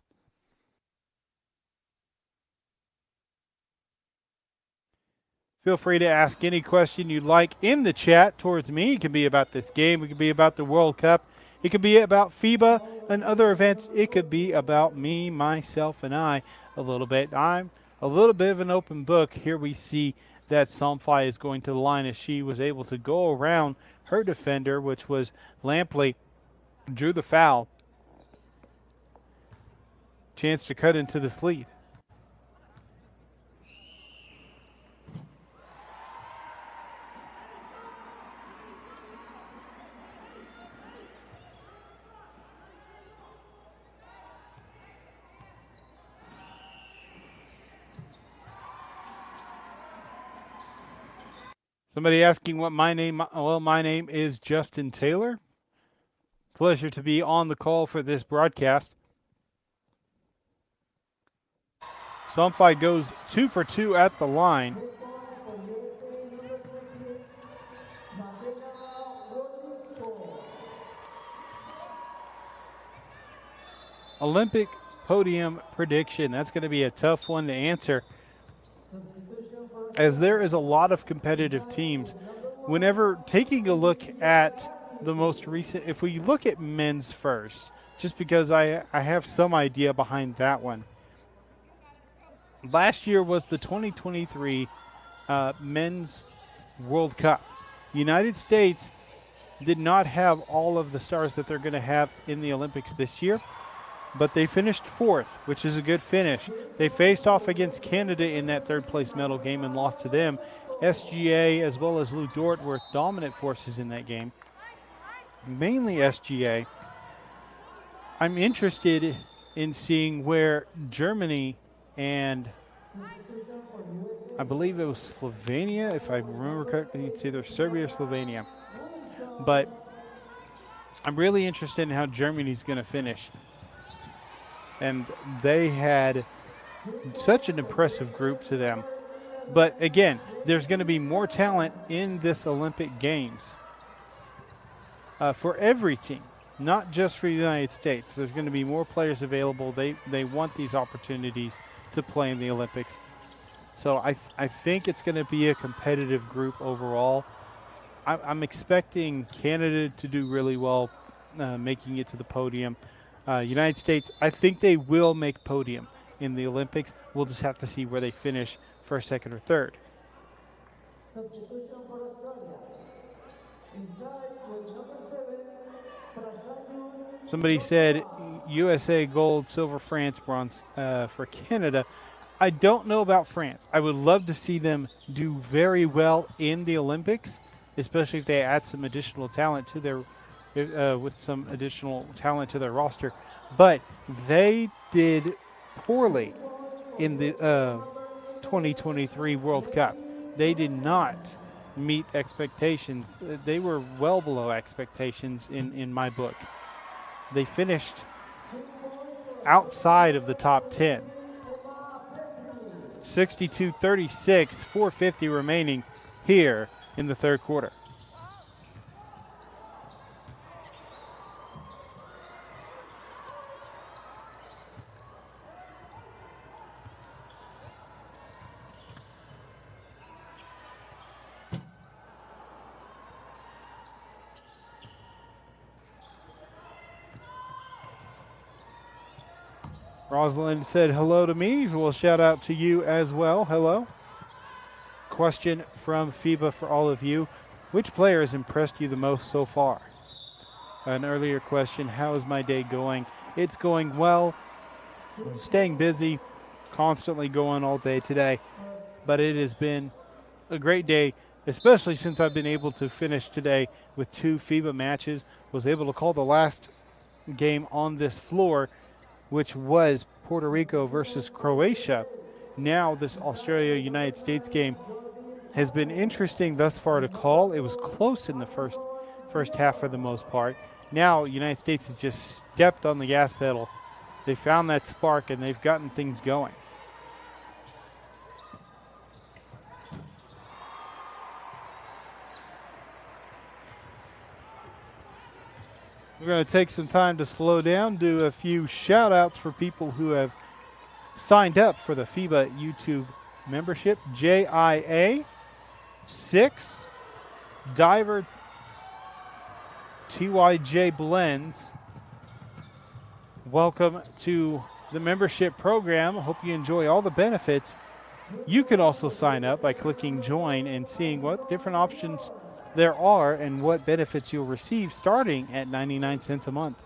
Feel free to ask any question you'd like in the chat towards me. It can be about this game. It could be about the World Cup. It could be about FIBA and other events. It could be about me, myself, and I a little bit. I'm a little bit of an open book. Here we see that Somfai is going to the line as she was able to go around her defender, which was Lampley, drew the foul. Chance to cut into this lead. Somebody asking what my name, well, my name is Justin Taylor. Pleasure to be on the call for this broadcast. Somfai goes 2 for 2 at the line. Olympic podium prediction. That's going to be a tough one to answer, as there is a lot of competitive teams. Whenever taking a look at the most recent, if we look at men's first, just because I have some idea behind that one. Last year was the 2023 Men's World Cup. United States did not have all of the stars that they're going to have in the Olympics this year, but they finished 4th, which is a good finish. They faced off against Canada in that 3rd-place medal game and lost to them. SGA as well as Lou Dort were dominant forces in that game, mainly SGA. I'm interested in seeing where Germany and I believe it was Slovenia, if I remember correctly. It's either Serbia or Slovenia. But I'm really interested in how Germany's going to finish. And they had such an impressive group to them. But again, there's going to be more talent in this Olympic Games for every team, not just for the United States. There's going to be more players available. They want these opportunities to play in the Olympics. So I think it's going to be a competitive group overall. I'm expecting Canada to do really well, making it to the podium. United States, I think they will make podium in the Olympics. We'll just have to see where they finish, 1st, 2nd, or 3rd. Substitution for Australia. Inside with number 7, Somebody said USA gold, silver France, bronze for Canada. I don't know about France. I would love to see them do very well in the Olympics, especially if they add some additional talent to their with some additional talent to their roster. But they did poorly in the 2023 World Cup. They did not meet expectations. They were well below expectations in my book. They finished outside of the top 10. 62-36, 4:50 remaining here in the 3rd quarter. Rosalind said hello to me. We'll shout out to you as well. Hello. Question from FIBA for all of you. Which player has impressed you the most so far? An earlier question, how is my day going? It's going well. I'm staying busy, constantly going all day today. But it has been a great day, especially since I've been able to finish today with 2 FIBA matches. Was able to call the last game on this floor, which was Puerto Rico versus Croatia. Now this Australia-United States game has been interesting thus far to call. It was close in the first half for the most part. Now United States has just stepped on the gas pedal. They found that spark and they've gotten things going. We're going to take some time to slow down, do a few shout outs for people who have signed up for the FIBA YouTube membership. JIA 6, Diver TYJ Blends. Welcome to the membership program. Hope you enjoy all the benefits. You can also sign up by clicking join and seeing what different options there are and what benefits you'll receive starting at 99 cents a month.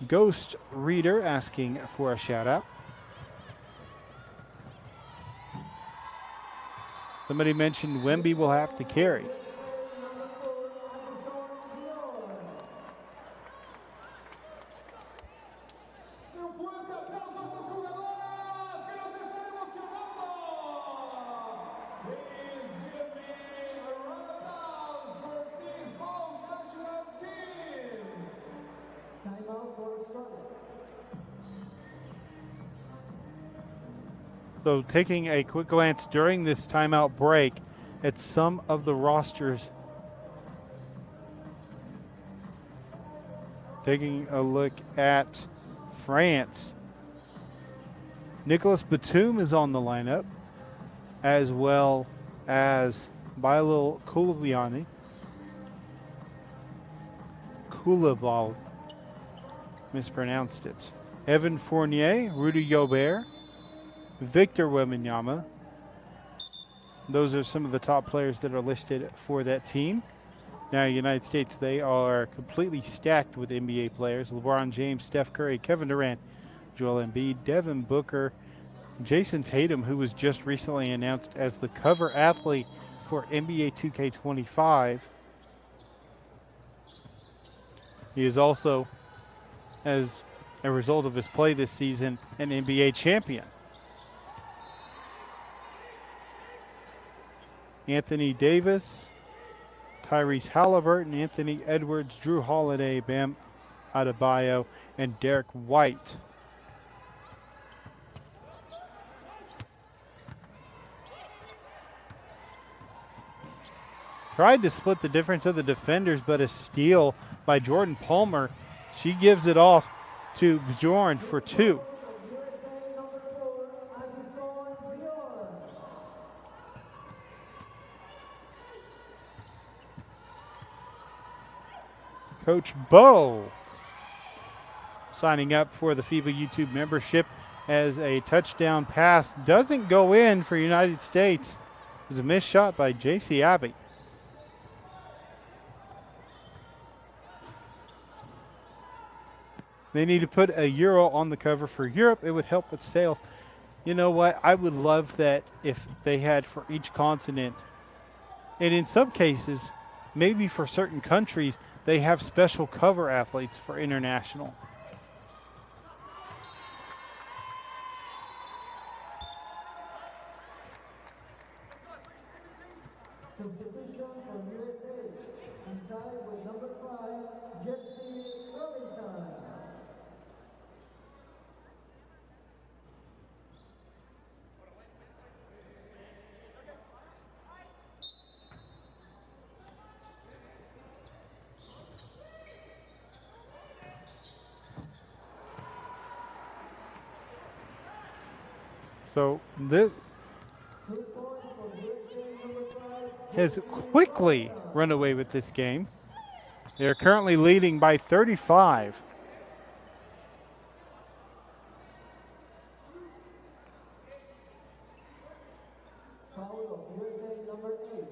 Ghost Reader asking for a shout out. Somebody mentioned Wemby will have to carry. So taking a quick glance during this timeout break at some of the rosters. Taking a look at France. Nicolas Batum is on the lineup, as well as Bilal Koulibaly. Mispronounced it. Evan Fournier, Rudy Gobert, Victor Wembanyama, those are some of the top players that are listed for that team. Now, United States, they are completely stacked with NBA players. LeBron James, Steph Curry, Kevin Durant, Joel Embiid, Devin Booker, Jason Tatum, who was just recently announced as the cover athlete for NBA 2K25. He is also, as a result of his play this season, an NBA champion. Anthony Davis, Tyrese Halliburton, Anthony Edwards, Drew Holiday, Bam Adebayo, and Derek White. Tried to split the difference of the defenders, but a steal by Jordan Palmer. She gives it off to Bjorn for 2. Coach Bo signing up for the FIBA YouTube membership as a touchdown pass doesn't go in for United States. It was a missed shot by J.C. Abbey. They need to put a Euro on the cover for Europe. It would help with sales. You know what? I would love that if they had for each continent. And in some cases, maybe for certain countries, they have special cover athletes for international. Substitution for USA. Inside with number 5, Jesse Robinson. So this has quickly run away with this game. They're currently leading by 35. Foul of USA number 8.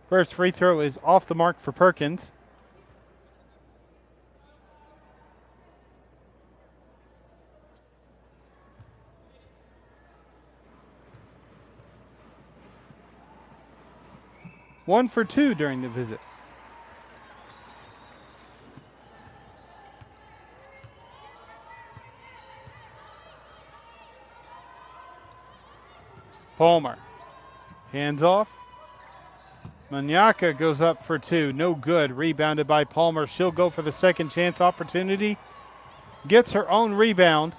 First free throw is off the mark for Perkins. One for 2 during the visit. Palmer. Hands off. Manyaka goes up for 2. No good. Rebounded by Palmer. She'll go for the second chance opportunity. Gets her own rebound.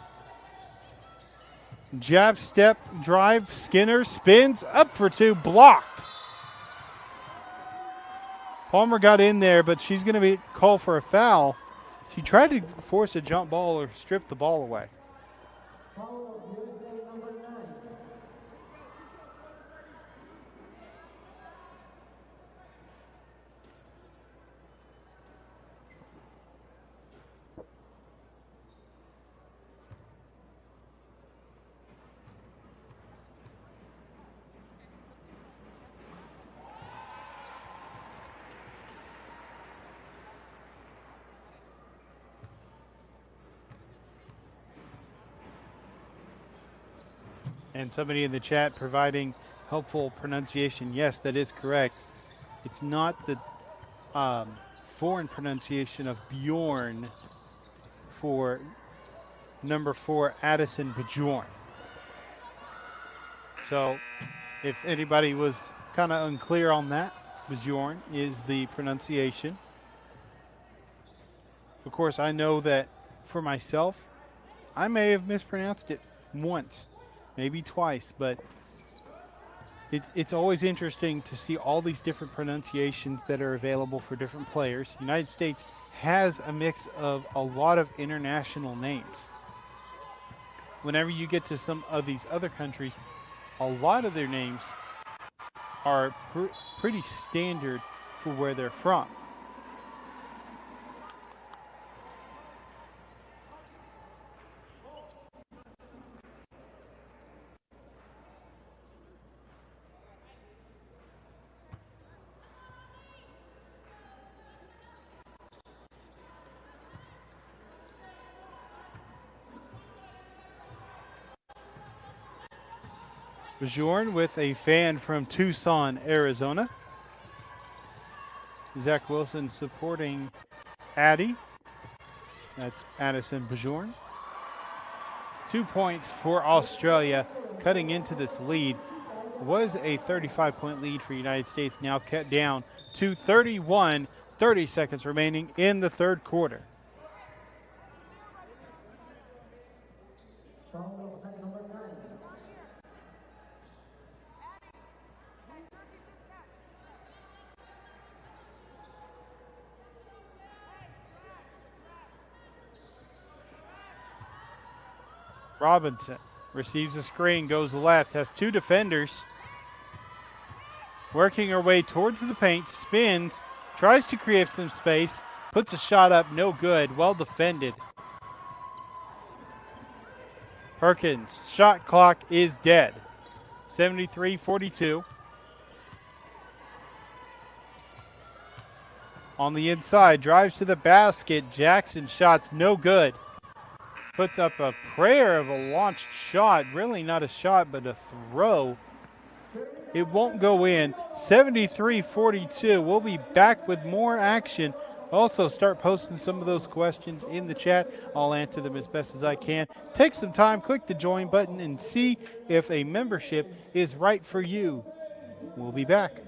Jab, step, drive. Skinner spins. Up for 2. Blocked. Palmer got in there, but she's going to be called for a foul. She tried to force a jump ball or strip the ball away. Foul of USA number 9. And somebody in the chat providing helpful pronunciation. Yes, that is correct. It's not the foreign pronunciation of Bjorn for number 4, Addison Bjorn. So if anybody was kind of unclear on that, Bjorn is the pronunciation. Of course, I know that for myself, I may have mispronounced it once. Maybe twice, but it's always interesting to see all these different pronunciations that are available for different players. The United States has a mix of a lot of international names. whenever you get to some of these other countries, a lot of their names are pretty standard for where they're from. Bjorn with a fan from Tucson, Arizona. Zach Wilson supporting Addie. That's Addison Bjorn. 2 points for Australia, cutting into this lead. Was a 35-point lead for United States, now cut down to 31, 30 seconds remaining in the third quarter. Robinson receives a screen, goes left, has two defenders. Working her way towards the paint, spins, tries to create some space, puts a shot up, no good, well defended. Perkins, shot clock is dead. 73-42. On the inside, drives to the basket. Jackson shots no good. Puts up a prayer of a launched shot. Really not a shot, but a throw. It won't go in. 73-42. We'll be back with more action. Also, start posting some of those questions in the chat. I'll answer them as best as I can. Take some time, click the join button, and see if a membership is right for you. We'll be back.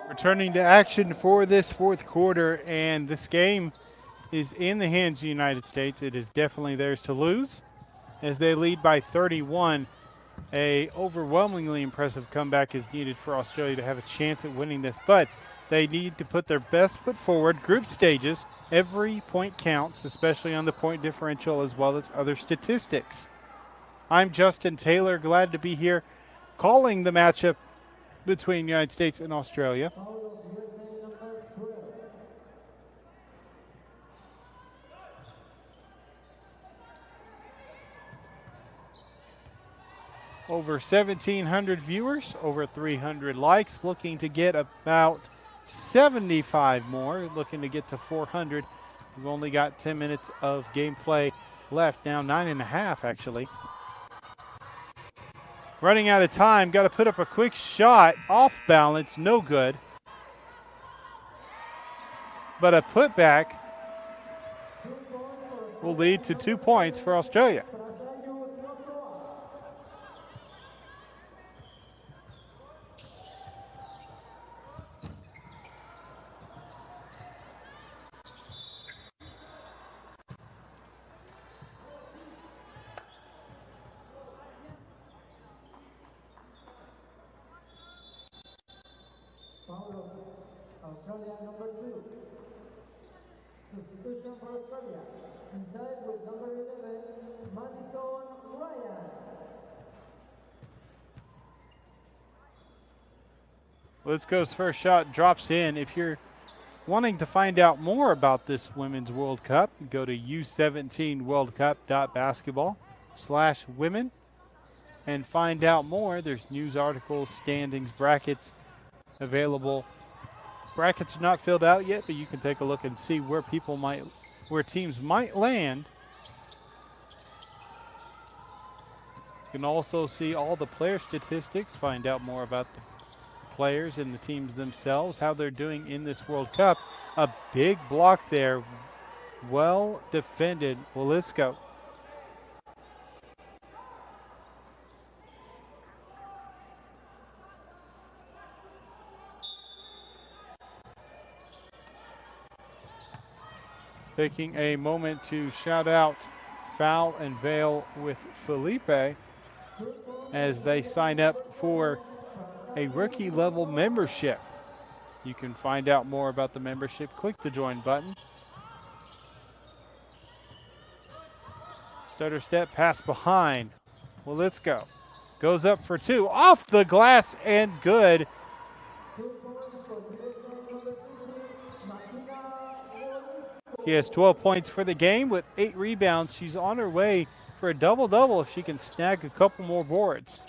Returning to action for this fourth quarter, and this game is in the hands of the United States. It is definitely theirs to lose as they lead by 31. A overwhelmingly impressive comeback is needed for Australia to have a chance at winning this, but they need to put their best foot forward. Group stages, every point counts, especially on the point differential as well as other statistics. I'm Justin Taylor, glad to be here calling the matchup between the United States and Australia. Over 1,700 viewers, over 300 likes, looking to get about 75 more, looking to get to 400. We've only got 10 minutes of gameplay left now, 9.5 actually. Running out of time, got to put up a quick shot, off balance, no good. But a putback will lead to 2 points for Australia. Australia number 2. Substitution for Australia. Inside with number 11, Madison Ryan. Let's go's first shot drops in. If you're wanting to find out more about this Women's World Cup, go to U17worldcup.basketball/women and find out more. There's news articles, standings, brackets available. Brackets are not filled out yet, but you can take a look and see where teams might land. You can also see all the player statistics, find out more about the players and the teams themselves, how they're doing in this World Cup. A big block there, well defended. Well, let's go. Taking a moment to shout out Foul and Veil with Felipe as they sign up for a rookie level membership. You can find out more about the membership. Click the join button. Stutter step, pass behind. Well, let's go. Goes up for 2. Off the glass and good. She has 12 points for the game with 8 rebounds. She's on her way for a double-double if she can snag a couple more boards.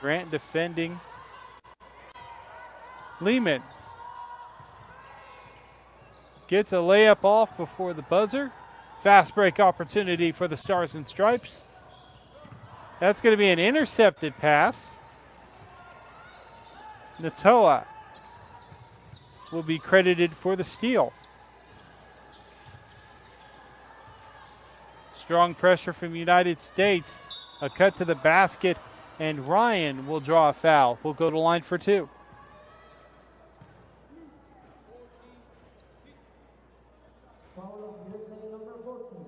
Grant defending. Lehman gets a layup off before the buzzer. Fast break opportunity for the Stars and Stripes. That's going to be an intercepted pass. Natoa will be credited for the steal. Strong pressure from United States. A cut to the basket, and Ryan will draw a foul. We'll go to line for 2. Foul of USA number 14.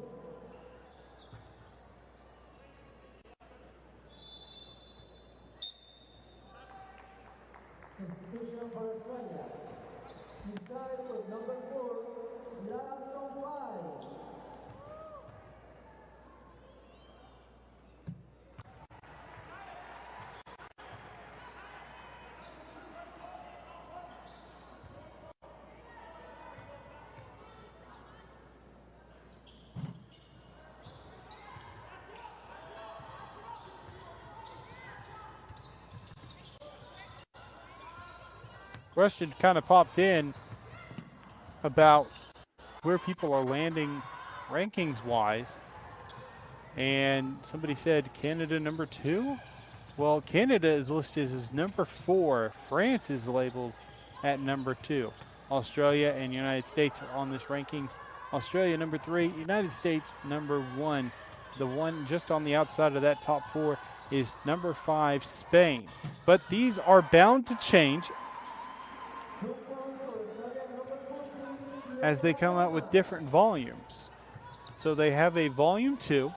Substitution for Australia. Inside with number 4, Lara Wise. Question kind of popped in about where people are landing rankings-wise. And somebody said Canada number 2? Well, Canada is listed as number 4. France is labeled at number 2. Australia and United States are on this rankings. Australia number 3, United States number 1. The one just on the outside of that top 4 is number 5, Spain. But these are bound to change as they come out with different volumes. So they have a volume 2,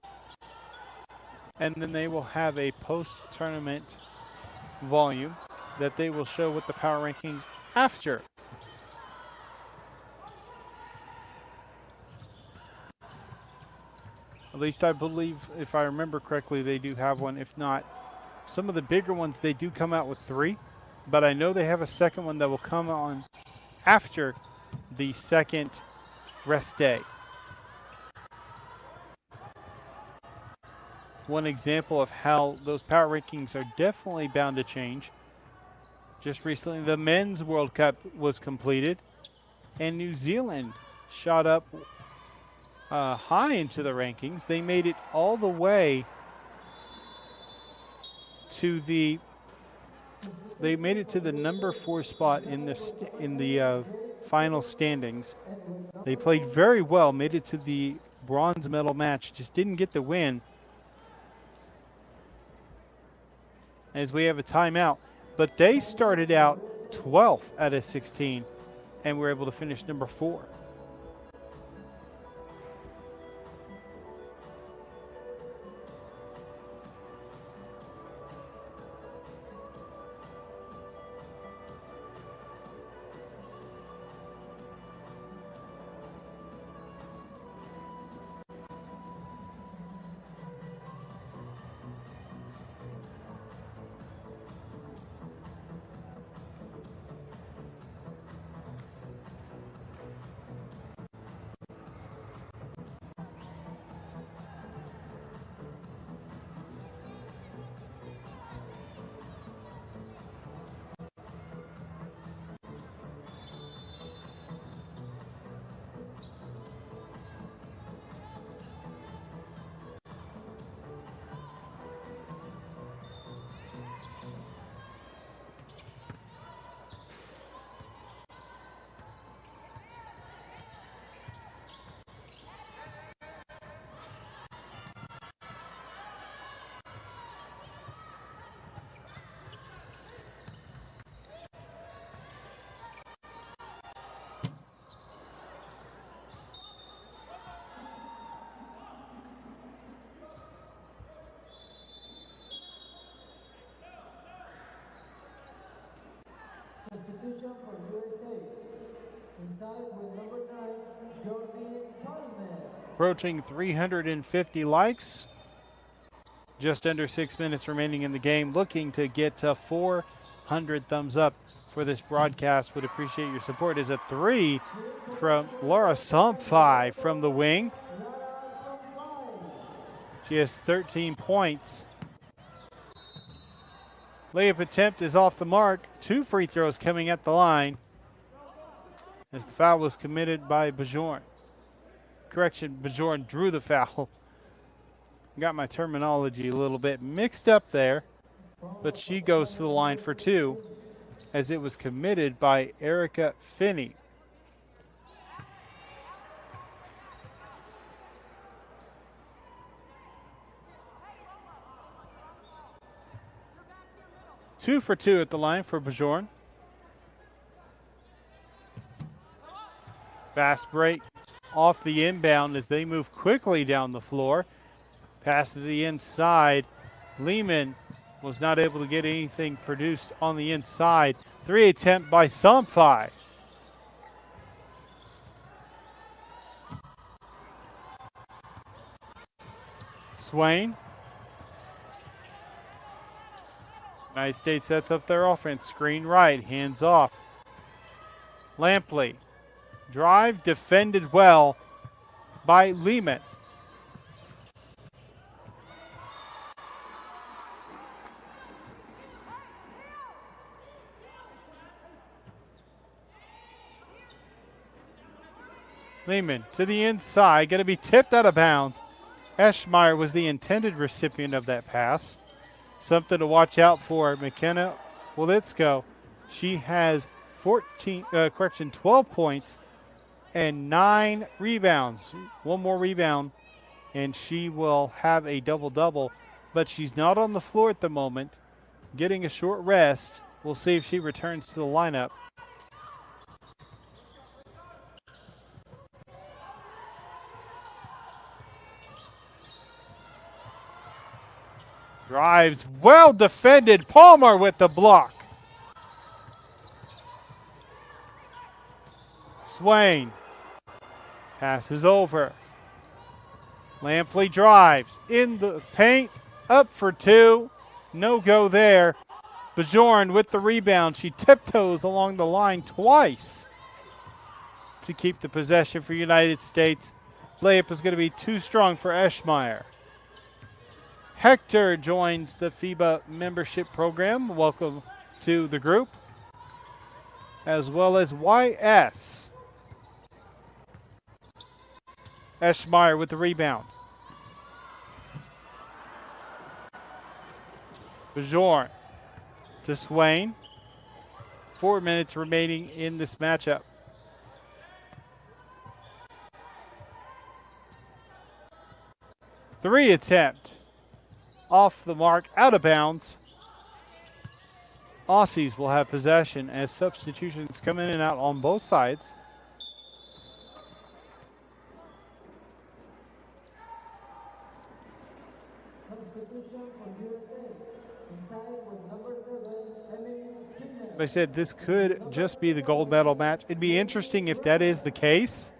and then they will have a post-tournament volume that they will show with the power rankings after. At least I believe, if I remember correctly, they do have one. If not, some of the bigger ones, they do come out with 3. But I know they have a second one that will come on after the second rest day. one example of how those power rankings are definitely bound to change. Just recently, the Men's World Cup was completed, and New Zealand shot up high into the rankings. They made it all the way to the number 4 spot in the final standings. They played very well, made it to the bronze medal match, just didn't get the win. As we have a timeout, but they started out 12th out of 16 and were able to finish number 4. Substitution for USA. Inside with number 9, Jordi Palmer. Approaching 350 likes. Just under 6 minutes remaining in the game. Looking to get to 400 thumbs up for this broadcast. Would appreciate your support. Is a 3 from Laura Somfai from the wing. She has 13 points. Layup attempt is off the mark. 2 free throws coming at the line as the foul was committed by Bajorn. Correction, Bajorn drew the foul. Got my terminology a little bit mixed up there, but she goes to the line for 2 as it was committed by Erica Finney. Two for 2 at the line for Bajorn. Fast break off the inbound as they move quickly down the floor. Pass to the inside. Lehman was not able to get anything produced on the inside. 3 attempt by Somfai. Swain. United States sets up their offense. Screen right, hands off. Lampley. Drive, defended well by Lehman. Lehman to the inside, going to be tipped out of bounds. Eschmeyer was the intended recipient of that pass. Something to watch out for McKenna Wolitzko. She has 12 points and 9 rebounds. One more rebound, and she will have a double-double. But she's not on the floor at the moment, getting a short rest. We'll see if she returns to the lineup. Drives, well defended. Palmer with the block. Swain passes over. Lampley drives in the paint, up for 2. No go there. Bajorn with the rebound. She tiptoes along the line twice to keep the possession for United States. Layup is going to be too strong for Eschmeyer. Hector joins the FIBA membership program. Welcome to the group. As well as YS. Eschmeyer with the rebound. Bajorn to Swain. 4 minutes remaining in this matchup. Three attempt. Off the mark, out of bounds. Aussies will have possession as substitutions come in and out on both sides. I said this could just be the gold medal match. It'd be interesting if that is the case.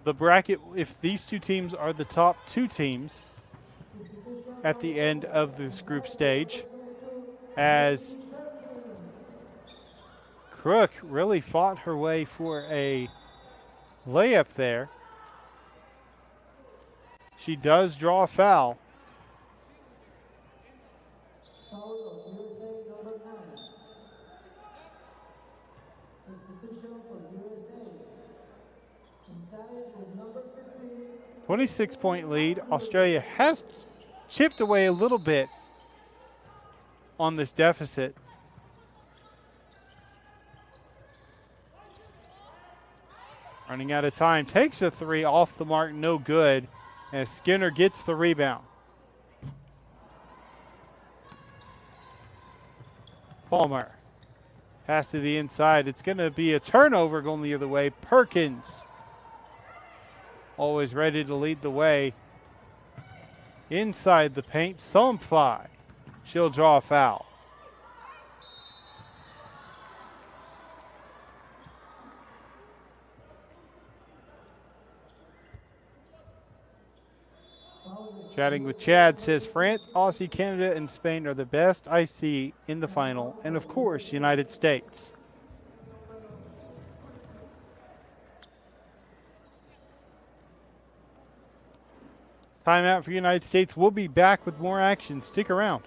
The bracket, if these two teams are the top two teams at the end of this group stage, as Crook really fought her way for a layup there. She does draw a foul. Foul of USA number 9. Substitution for USA. Inside with number 15. 26-point lead. Australia has chipped away a little bit on this deficit. Running out of time. Takes a three off the mark. No good. As Skinner gets the rebound. Palmer. Pass to the inside. It's going to be a turnover going the other way. Perkins. Always ready to lead the way. Inside the paint. Somfly. She'll draw a foul. Chatting with Chad says France, Aussie, Canada, and Spain are the best I see in the final. And of course, United States. Timeout for United States. We'll be back with more action. Stick around.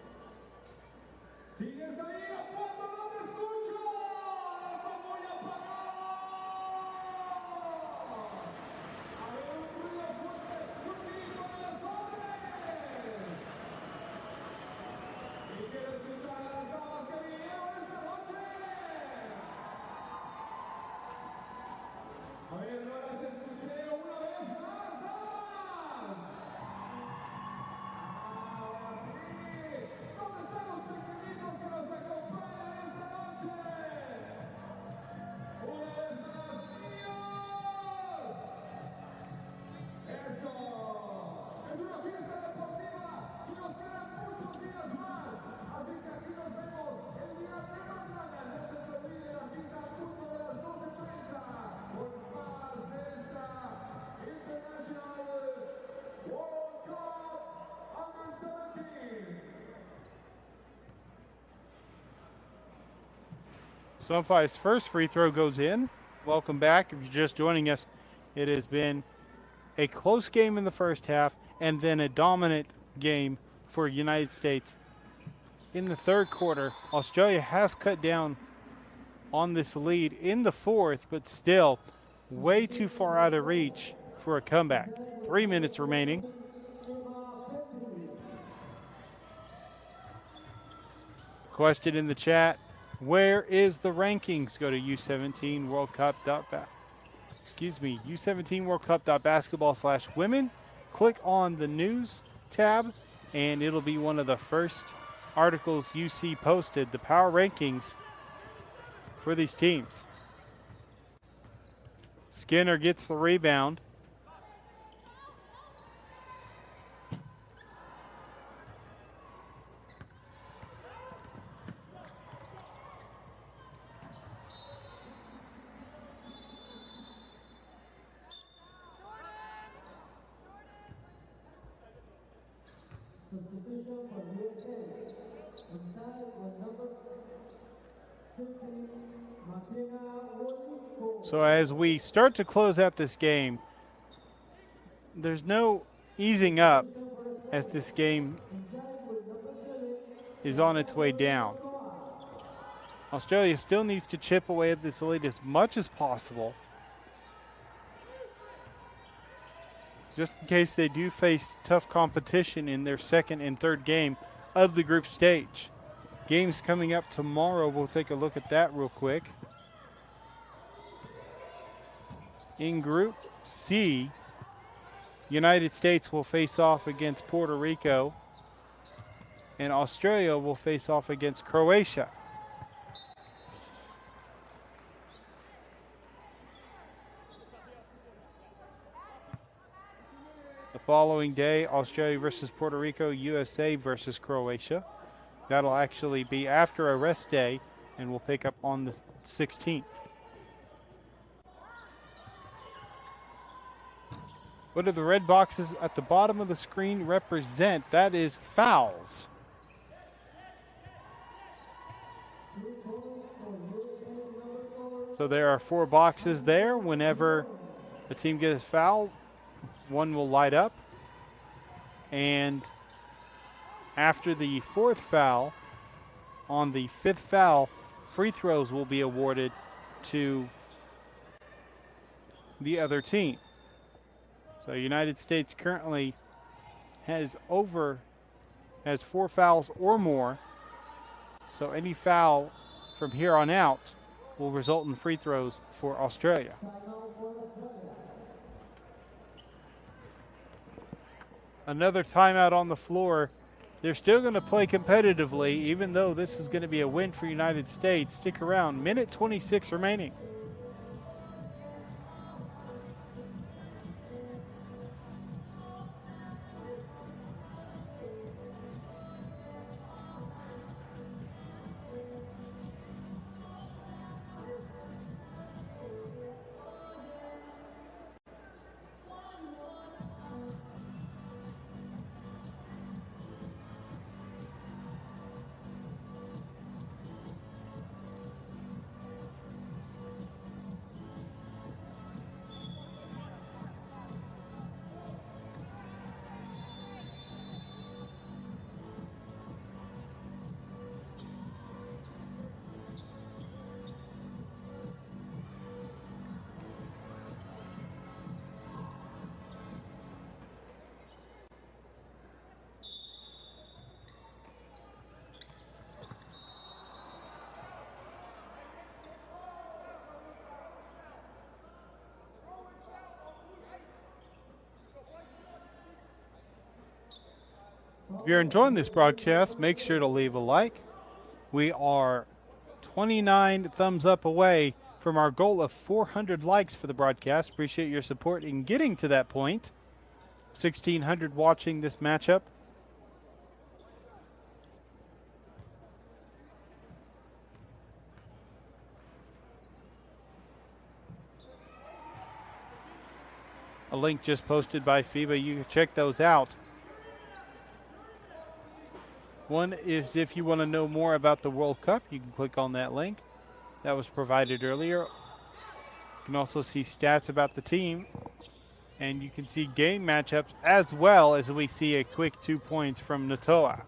Sunfire's first free throw goes in. Welcome back. If you're just joining us, it has been a close game in the first half and then a dominant game for United States. In the third quarter, Australia has cut down on this lead in the fourth, but still way too far out of reach for a comeback. 3 minutes remaining. Question in the chat. Where is the rankings? Go to U17 World Cup. U17 World Cup.basketball/women. Click on the news tab, and it'll be one of the first articles you see posted. The power rankings for these teams. Skinner gets the rebound. Substitution for USA. Inside with number 15, Martina Rodriguez. So as we start to close out this game, there's no easing up as this game is on its way down. Australia still needs to chip away at this lead as much as possible, just in case they do face tough competition in their second and third game of the group stage. Games coming up tomorrow, we'll take a look at that real quick. In Group C, United States will face off against Puerto Rico, and Australia will face off against Croatia. The following day, Australia versus Puerto Rico, USA versus Croatia. That'll actually be after a rest day, and we'll pick up on the 16th. What do the red boxes at the bottom of the screen represent? That is fouls. So there are 4 boxes there. Whenever the team gets a foul, one will light up. And after the 4th foul, on the 5th foul, free throws will be awarded to the other team. So United States currently has 4 fouls or more. So any foul from here on out will result in free throws for Australia. Another timeout on the floor. They're still going to play competitively, even though this is going to be a win for United States. Stick around. Minute 26 remaining. If you're enjoying this broadcast, make sure to leave a like. We are 29 thumbs up away from our goal of 400 likes for the broadcast. Appreciate your support in getting to that point. 1,600 watching this matchup. A link just posted by FIBA. You can check those out. One is if you want to know more about the World Cup, you can click on that link. That was provided earlier. You can also see stats about the team, and you can see game matchups as well as we see a quick 2 points from Natoa.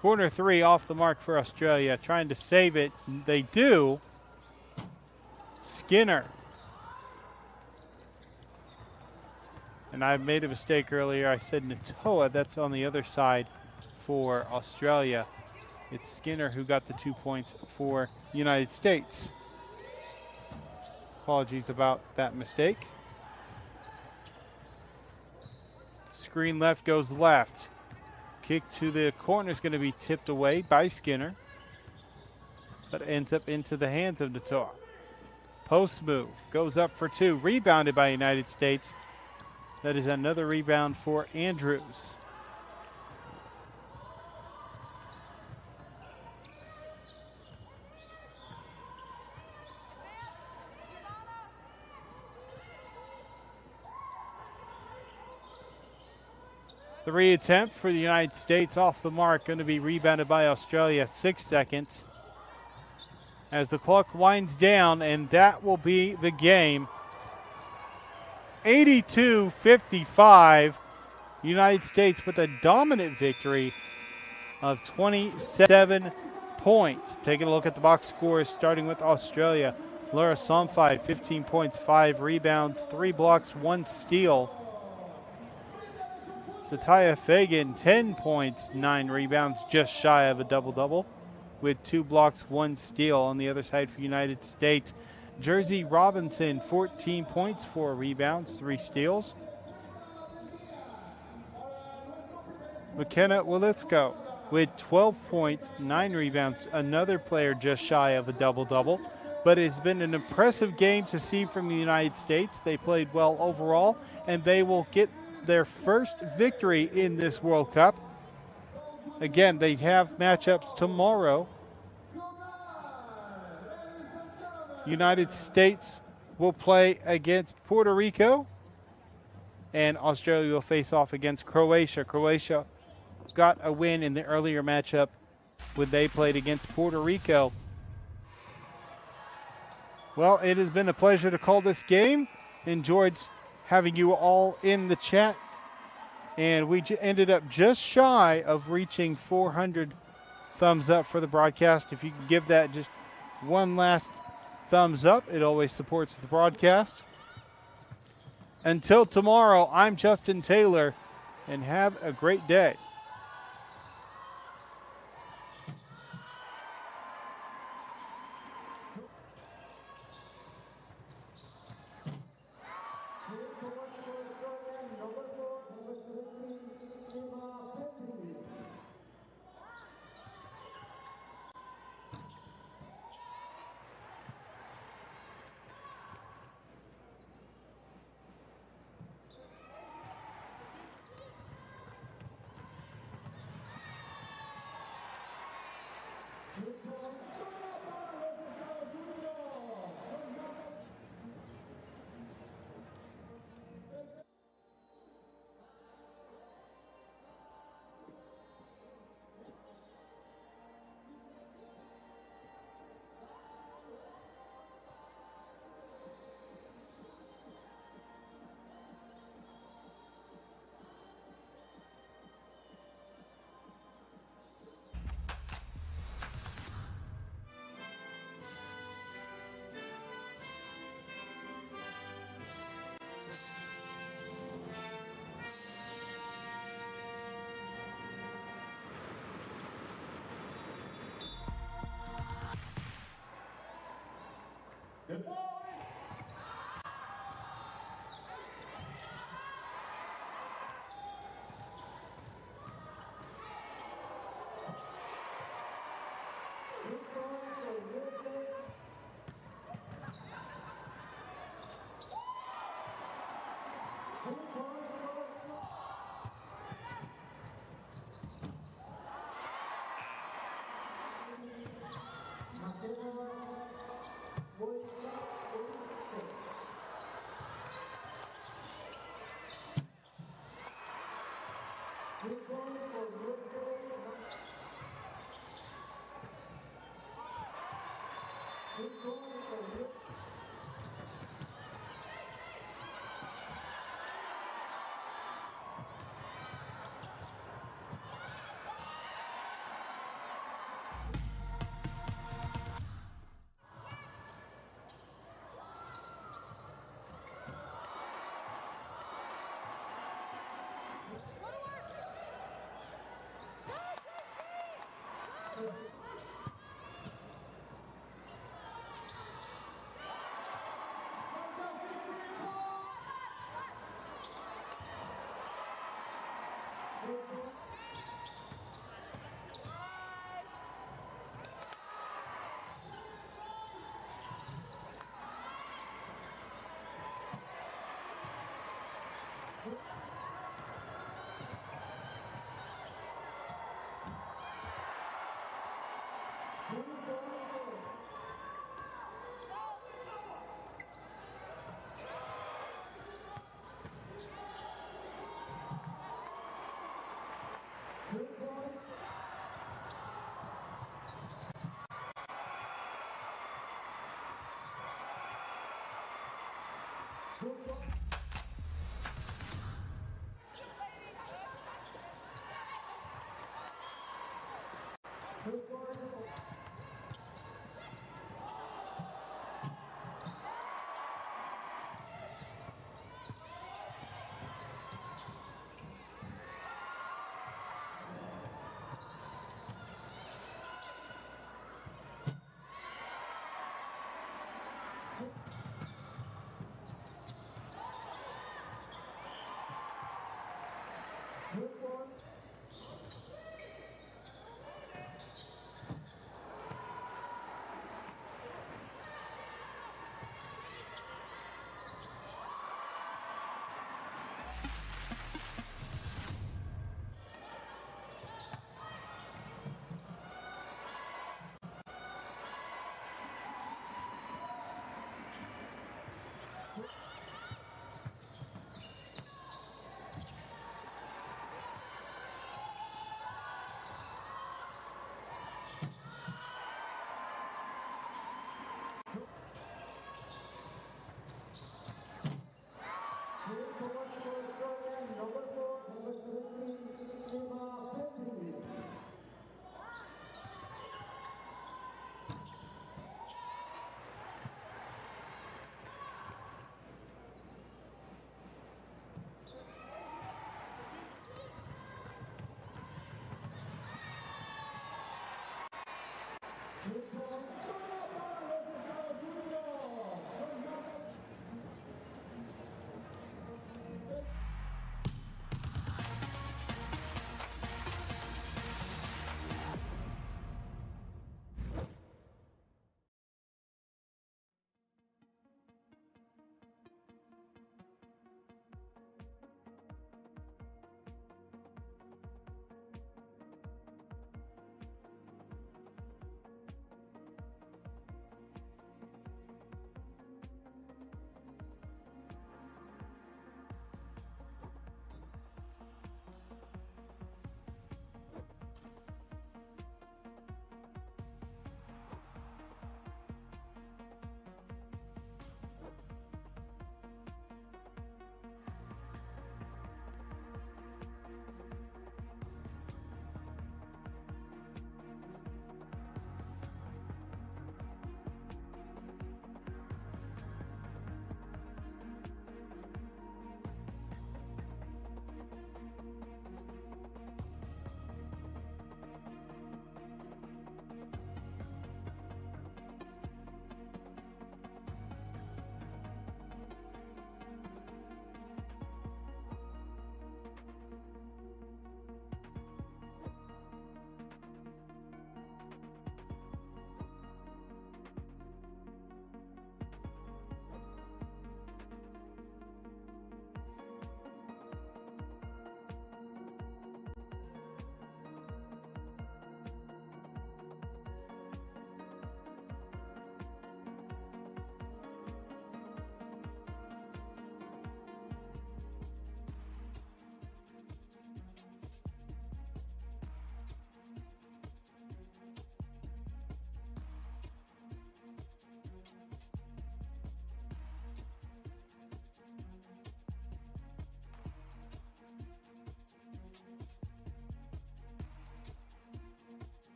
Corner 3 off the mark for Australia, trying to save it. They do. Skinner. And I made a mistake earlier. I said Natoa. That's on the other side for Australia. It's Skinner who got the 2 points for United States. Apologies about that mistake. Screen left goes left. Kick to the corner is going to be tipped away by Skinner, but ends up into the hands of Natoa. Post move, goes up for 2, rebounded by United States. That is another rebound for Andrews. Three attempt for the United States off the mark, going to be rebounded by Australia. 6 seconds as the clock winds down, and that will be the game. 82-55, United States with a dominant victory of 27 points. Taking a look at the box scores, starting with Australia. Laura Somfide, 15 points, 5 rebounds, 3 blocks, 1 steal. Satya Fagan, 10 points, 9 rebounds, just shy of a double-double, with 2 blocks, 1 steal. On the other side for United States, Jersey Robinson, 14 points, 4 rebounds, 3 steals. McKenna Wilitzko with 12 points, 9 rebounds, another player just shy of a double-double. But it's been an impressive game to see from the United States. They played well overall, and they will get their first victory in this World Cup. Again, they have matchups tomorrow. United States will play against Puerto Rico, and Australia will face off against Croatia. Croatia got a win in the earlier matchup when they played against Puerto Rico. Well, it has been a pleasure to call this game. Enjoyed having you all in the chat. And we ended up just shy of reaching 400 thumbs up for the broadcast. If you can give that just one last thumbs up, it always supports the broadcast. Until tomorrow, I'm Justin Taylor, and have a great day. Good ball. Good